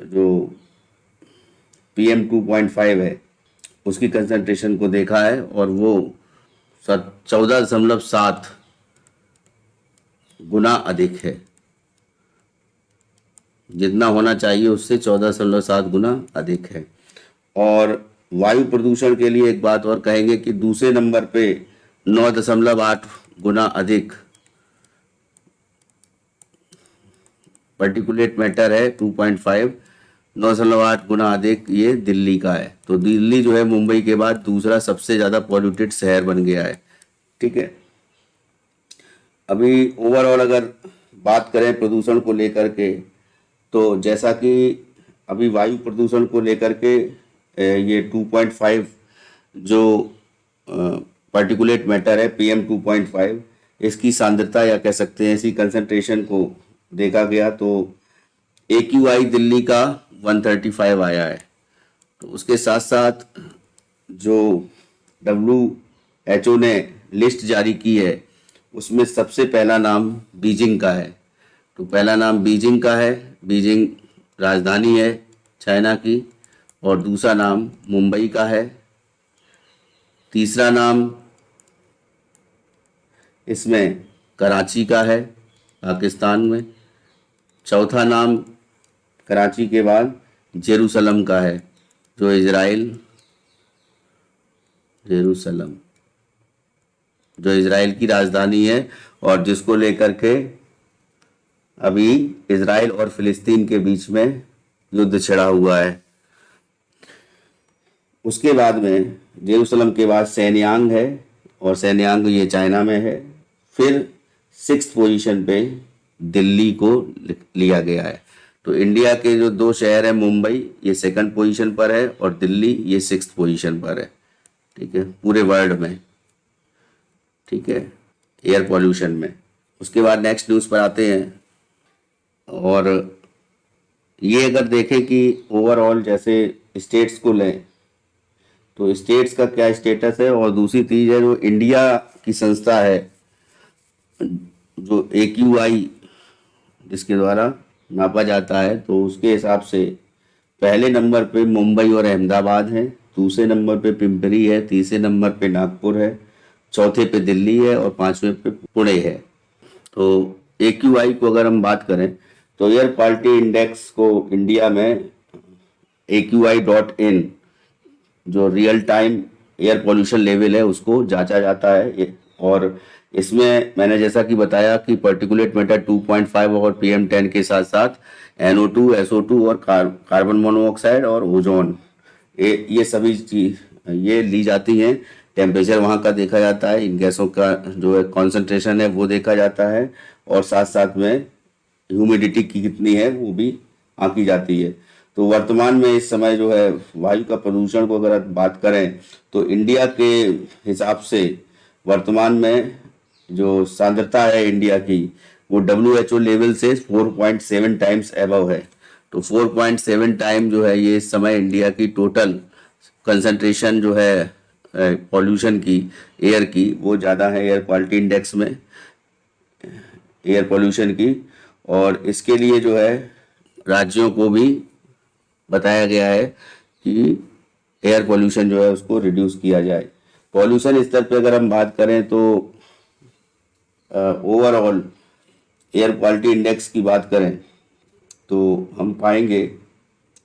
जो PM2.5 है उसकी कंसंट्रेशन को देखा है, और वो 14.7 गुना अधिक है। जितना होना चाहिए उससे 14.7 गुना अधिक है। और वायु प्रदूषण के लिए एक बात और कहेंगे कि दूसरे नंबर पे 9.8 गुना अधिक पर्टिकुलेट मैटर है 2.5, 9.8 गुना अधिक ये दिल्ली का है। तो दिल्ली जो है मुंबई के बाद दूसरा सबसे ज़्यादा पॉल्यूटेड शहर बन गया है। ठीक है, अभी ओवरऑल अगर बात करें प्रदूषण को लेकर के, तो जैसा कि अभी वायु प्रदूषण को लेकर के ये 2.5 जो पार्टिकुलेट मैटर है PM2.5, इसकी सांद्रता या कह सकते हैं इसी कंसंट्रेशन को देखा गया तो AQI दिल्ली का 135 आया है। तो उसके साथ साथ जो WHO ने लिस्ट जारी की है उसमें सबसे पहला नाम बीजिंग का है। तो पहला नाम बीजिंग का है, बीजिंग राजधानी है चाइना की, और दूसरा नाम मुंबई का है, तीसरा नाम इसमें कराची का है पाकिस्तान में, चौथा नाम कराची के बाद जेरूसलम का है जो जेरूसलम जो इजराइल की राजधानी है, और जिसको लेकर के अभी इजराइल और फिलिस्तीन के बीच में युद्ध छिड़ा हुआ है। उसके बाद में जेरूसलम के बाद सैन्यांग है, और सैन्यांग ये चाइना में है। फिर 6th पोजीशन पे दिल्ली को लिया गया है। तो इंडिया के जो 2 शहर हैं, मुंबई ये 2nd पोजीशन पर है और दिल्ली ये 6th पोजीशन पर है। ठीक है, पूरे वर्ल्ड में। ठीक है, एयर पॉल्यूशन में। उसके बाद नेक्स्ट न्यूज़ पर आते हैं, और ये अगर देखें कि ओवरऑल जैसे स्टेट्स को लें तो स्टेट्स का क्या स्टेटस है, और दूसरी चीज़ है जो इंडिया की संस्था है जो AQI जिसके द्वारा नापा जाता है, तो उसके हिसाब से पहले नंबर पे मुंबई और अहमदाबाद है, दूसरे नंबर पे पिंपरी है, तीसरे नंबर पे नागपुर है, चौथे पे दिल्ली है, और 5वें पे पुणे है। तो AQI को अगर हम बात करें तो एयर क्वालिटी इंडेक्स को इंडिया में AQI.in जो real time air pollution level है उसको जांचा जाता है। और इसमें मैंने जैसा कि बताया कि पर्टिकुलेट मैटर 2.5 और PM10 के साथ साथ NO2, SO2 और कार्बन मोनोऑक्साइड और ओजोन, ये सभी चीज ये ली जाती हैं। टेम्परेचर वहाँ का देखा जाता है, इन गैसों का जो है कॉन्सेंट्रेशन है वो देखा जाता है, और साथ साथ में ह्यूमिडिटी की कितनी है वो भी आंकी जाती है। तो वर्तमान में इस समय जो है वायु का प्रदूषण को अगर बात करें तो इंडिया के हिसाब से वर्तमान में जो सांद्रता है इंडिया की वो WHO लेवल से 4.7 टाइम्स एबव है। तो 4.7 टाइम जो है ये इस समय इंडिया की टोटल कंसंट्रेशन जो है पॉल्यूशन की, एयर की, वो ज़्यादा है एयर क्वालिटी इंडेक्स में। एयर पोल्यूशन की, और इसके लिए जो है राज्यों को भी बताया गया है कि एयर पोल्यूशन जो है उसको रिड्यूस किया जाए। पॉल्यूशन स्तर पे अगर हम बात करें तो ओवरऑल एयर क्वालिटी इंडेक्स की बात करें तो हम पाएंगे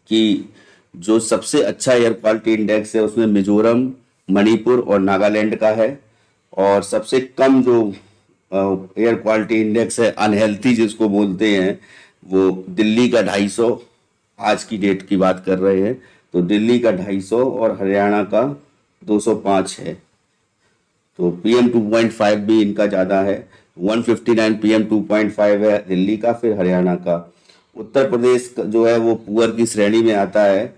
कि जो सबसे अच्छा एयर क्वालिटी इंडेक्स है उसमें मिजोरम, मणिपुर और नागालैंड का है। और सबसे कम जो एयर क्वालिटी इंडेक्स है अनहेल्थी जिसको बोलते हैं, वो दिल्ली का 250, आज की डेट की बात कर रहे हैं तो दिल्ली का 250 और हरियाणा का 205 है। तो PM 2.5 भी इनका ज़्यादा है, 159 PM 2.5 है दिल्ली का, फिर हरियाणा का। उत्तर प्रदेश जो है वो पुअर की श्रेणी में आता है।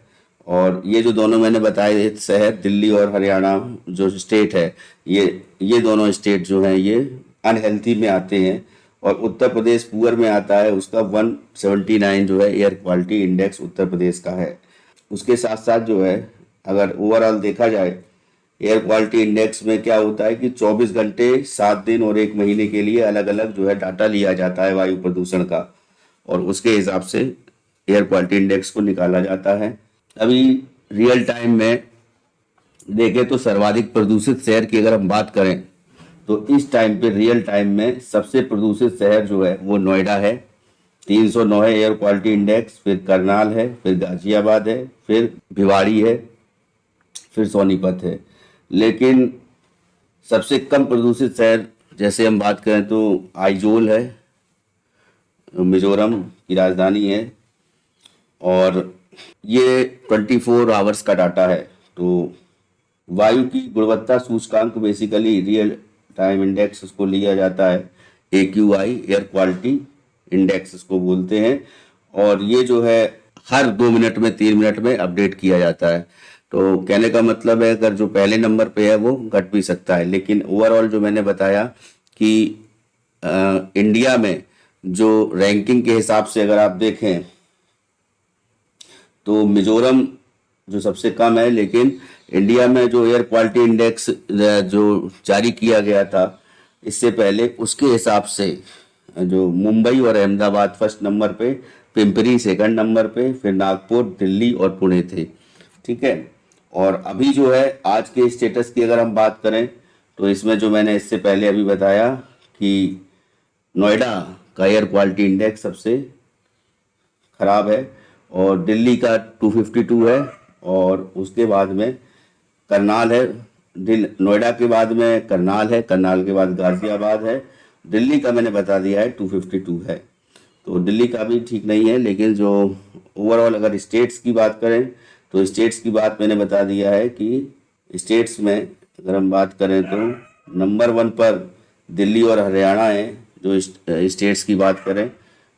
और ये जो दोनों मैंने बताए शहर, दिल्ली और हरियाणा जो स्टेट है, ये दोनों स्टेट जो हैं ये अनहेल्थी में आते हैं। और उत्तर प्रदेश पुअर में आता है, उसका 179 जो है air quality index Uttar Pradesh का है। उसके साथ साथ जो है अगर ओवरऑल देखा जाए एयर क्वालिटी इंडेक्स में क्या होता है कि 24 घंटे 7 दिन और 1 महीने के लिए अलग अलग जो है डाटा लिया जाता है वायु प्रदूषण का, और उसके हिसाब से एयर क्वालिटी इंडेक्स को निकाला जाता है। अभी रियल टाइम में देखें तो सर्वाधिक प्रदूषित शहर की अगर हम बात करें तो इस टाइम पे रियल टाइम में सबसे प्रदूषित शहर जो है वो नोएडा है, 309 है एयर क्वालिटी इंडेक्स, फिर करनाल है, फिर गाजियाबाद है, फिर भिवाड़ी है, फिर सोनीपत है। लेकिन सबसे कम प्रदूषित शहर जैसे हम बात करें तो आइजोल है, मिजोरम की राजधानी है, और ये 24 आवर्स का डाटा है। तो वायु की गुणवत्ता सूचकांक बेसिकली रियल टाइम इंडेक्स उसको लिया जाता है, AQI एयर क्वालिटी इंडेक्स इसको बोलते हैं। और ये जो है हर 2 मिनट में 3 मिनट में अपडेट किया जाता है। तो कहने का मतलब है अगर जो पहले नंबर पे है वो घट भी सकता है, लेकिन ओवरऑल जो मैंने बताया कि इंडिया में जो रैंकिंग के हिसाब से अगर आप देखें तो मिजोरम जो सबसे कम है, लेकिन इंडिया में जो एयर क्वालिटी इंडेक्स जो जारी किया गया था इससे पहले, उसके हिसाब से जो मुंबई और अहमदाबाद फर्स्ट नंबर पे, पिंपरी सेकंड नंबर पे, फिर नागपुर, दिल्ली और पुणे थे। ठीक है। और अभी जो है आज के स्टेटस की अगर हम बात करें तो इसमें जो मैंने इससे पहले अभी बताया कि नोएडा का एयर क्वालिटी इंडेक्स सबसे खराब है, और दिल्ली का 252 है, और उसके बाद में करनाल है। नोएडा के बाद में करनाल है, करनाल के बाद गाजियाबाद है, दिल्ली का मैंने बता दिया है 252 है। तो दिल्ली का भी ठीक नहीं है, लेकिन जो ओवरऑल अगर स्टेट्स की बात करें तो स्टेट्स की बात मैंने बता दिया है कि स्टेट्स में अगर हम बात करें तो नंबर 1 पर दिल्ली और हरियाणा है। जो स्टेट्स की बात करें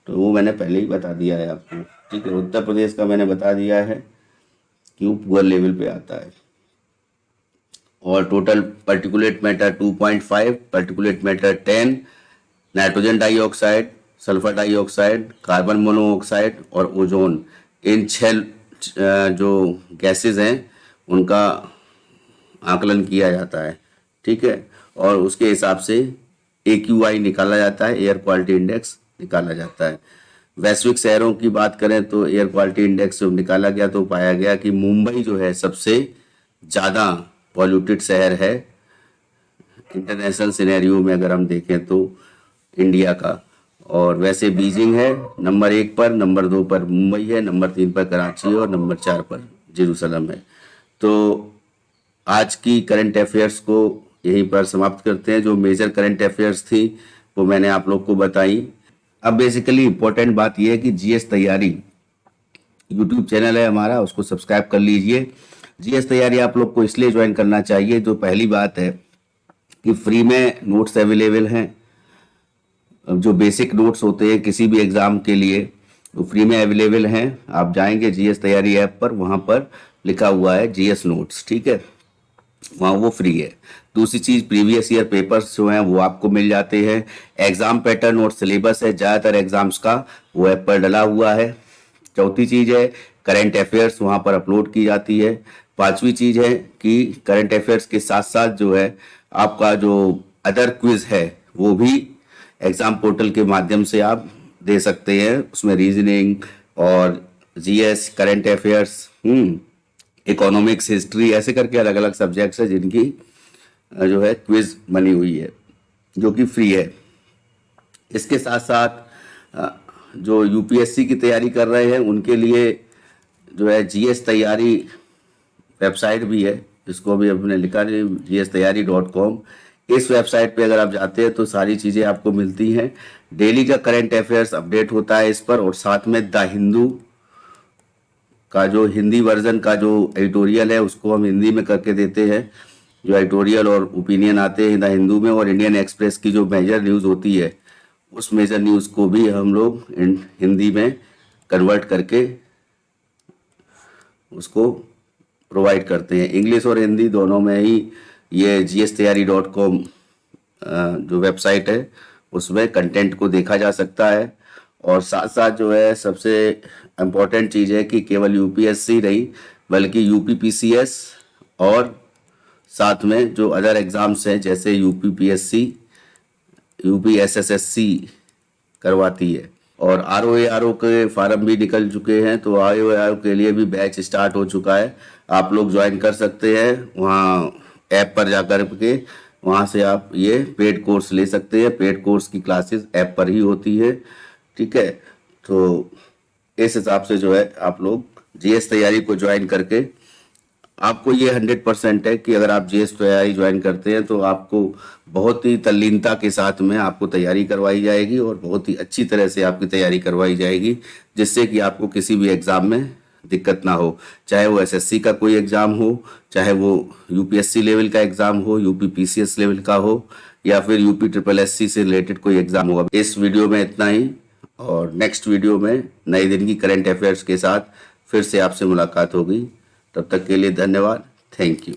तो वो मैंने पहले ही बता दिया है आपको। ठीक है। उत्तर प्रदेश का मैंने बता दिया है कि वो पुअर लेवल पे आता है। और total particulate matter 2.5, particulate matter 10, nitrogen dioxide, sulphur dioxide, carbon monoxide और ओजोन, इन 6 जो गैसेस हैं उनका आकलन किया जाता है। ठीक है। और उसके हिसाब से AQI निकाला जाता है, एयर क्वालिटी इंडेक्स निकाला जाता है। वैश्विक शहरों की बात करें तो एयर क्वालिटी इंडेक्स जब निकाला गया तो पाया गया कि मुंबई जो है सबसे ज़्यादा पॉल्यूटेड शहर है इंटरनेशनल सिनेरियो में अगर हम देखें तो इंडिया का। और वैसे बीजिंग है नंबर 1 पर, नंबर 2 पर मुंबई है, नंबर 3 पर कराची और नंबर 4 पर जेरूसलम है। तो आज की करंट अफेयर्स को यहीं पर समाप्त करते हैं। जो मेजर करंट अफेयर्स थी वो मैंने आप लोग को बताई। अब बेसिकली इंपॉर्टेंट बात यह है कि GS तैयारी यूट्यूब चैनल है हमारा, उसको सब्सक्राइब कर लीजिए। GS तैयारी आप लोग को इसलिए ज्वाइन करना चाहिए, जो पहली बात है कि फ्री में नोट्स अवेलेबल हैं। जो बेसिक नोट्स होते हैं किसी भी एग्जाम के लिए वो फ्री में अवेलेबल हैं। आप जाएंगे GS तैयारी ऐप पर, वहाँ पर लिखा हुआ है GS नोट्स। ठीक है, वहाँ वो फ्री है। दूसरी चीज़, प्रीवियस ईयर पेपर्स जो हैं वो आपको मिल जाते हैं। एग्जाम पैटर्न और सिलेबस है ज़्यादातर एग्जाम्स का, वो ऐप पर डला हुआ है। चौथी चीज़ है करंट अफेयर्स वहाँ पर अपलोड की जाती है। पांचवी चीज़ है कि करंट अफेयर्स के साथ साथ जो है आपका जो अदर क्विज है वो भी एग्जाम पोर्टल के माध्यम से आप दे सकते हैं। उसमें रीजनिंग और GS, current affairs, economics, history, ऐसे करके अलग अलग सब्जेक्ट्स है जिनकी जो है क्विज बनी हुई है, जो कि फ्री है। इसके साथ साथ जो यूपीएससी की तैयारी कर रहे हैं उनके लिए जो है जीएस तैयारी वेबसाइट भी है, इसको भी हमने लिखा है gstayari.com। इस वेबसाइट पे अगर आप जाते हैं तो सारी चीज़ें आपको मिलती हैं। डेली का करंट अफेयर्स अपडेट होता है इस पर, और साथ में द हिंदू का जो हिंदी वर्जन का जो एडिटोरियल है उसको हम हिंदी में करके देते हैं। जो एडिटोरियल और ओपिनियन आते हैं द हिंदू में, और इंडियन एक्सप्रेस की जो मेजर न्यूज़ होती है उस मेजर न्यूज़ को भी हम लोग हिंदी में कन्वर्ट करके उसको प्रोवाइड करते हैं। इंग्लिश और हिंदी दोनों में ही ये gstayari.com जो वेबसाइट है उसमें कंटेंट को देखा जा सकता है। और साथ साथ जो है सबसे इम्पोर्टेंट चीज़ है कि केवल यूपीएससी नहीं बल्कि यूपीपीसीएस और साथ में जो अदर एग्ज़ाम्स हैं जैसे यूपीपीएससी, यूपीएसएसएससी करवाती है। और आरओ के फार्म भी निकल चुके हैं, तो आरओ के लिए भी बैच स्टार्ट हो चुका है। आप लोग ज्वाइन कर सकते हैं, वहाँ ऐप पर जाकर के वहाँ से आप ये पेड कोर्स ले सकते हैं। पेड कोर्स की क्लासेस ऐप पर ही होती है, ठीक है। तो इस हिसाब से जो है आप लोग जीएस तैयारी को ज्वाइन करके आपको ये 100% है कि अगर आप जीएस तैयारी ज्वाइन करते हैं तो आपको बहुत ही तल्लीनता के साथ में आपको तैयारी करवाई जाएगी और बहुत ही अच्छी तरह से आपकी तैयारी करवाई जाएगी, जिससे कि आपको किसी भी एग्ज़ाम में दिक्कत ना हो। चाहे वो एसएससी का कोई एग्ज़ाम हो, चाहे वो यूपीएससी लेवल का एग्ज़ाम हो, यूपीपीसीएस लेवल का हो, या फिर यूपी ट्रिपल एससी से रिलेटेड कोई एग्ज़ाम होगा। इस वीडियो में इतना ही, और नेक्स्ट वीडियो में नए दिन की करंट अफेयर्स के साथ फिर से आपसे मुलाकात होगी। तब तक के लिए धन्यवाद। Thank you.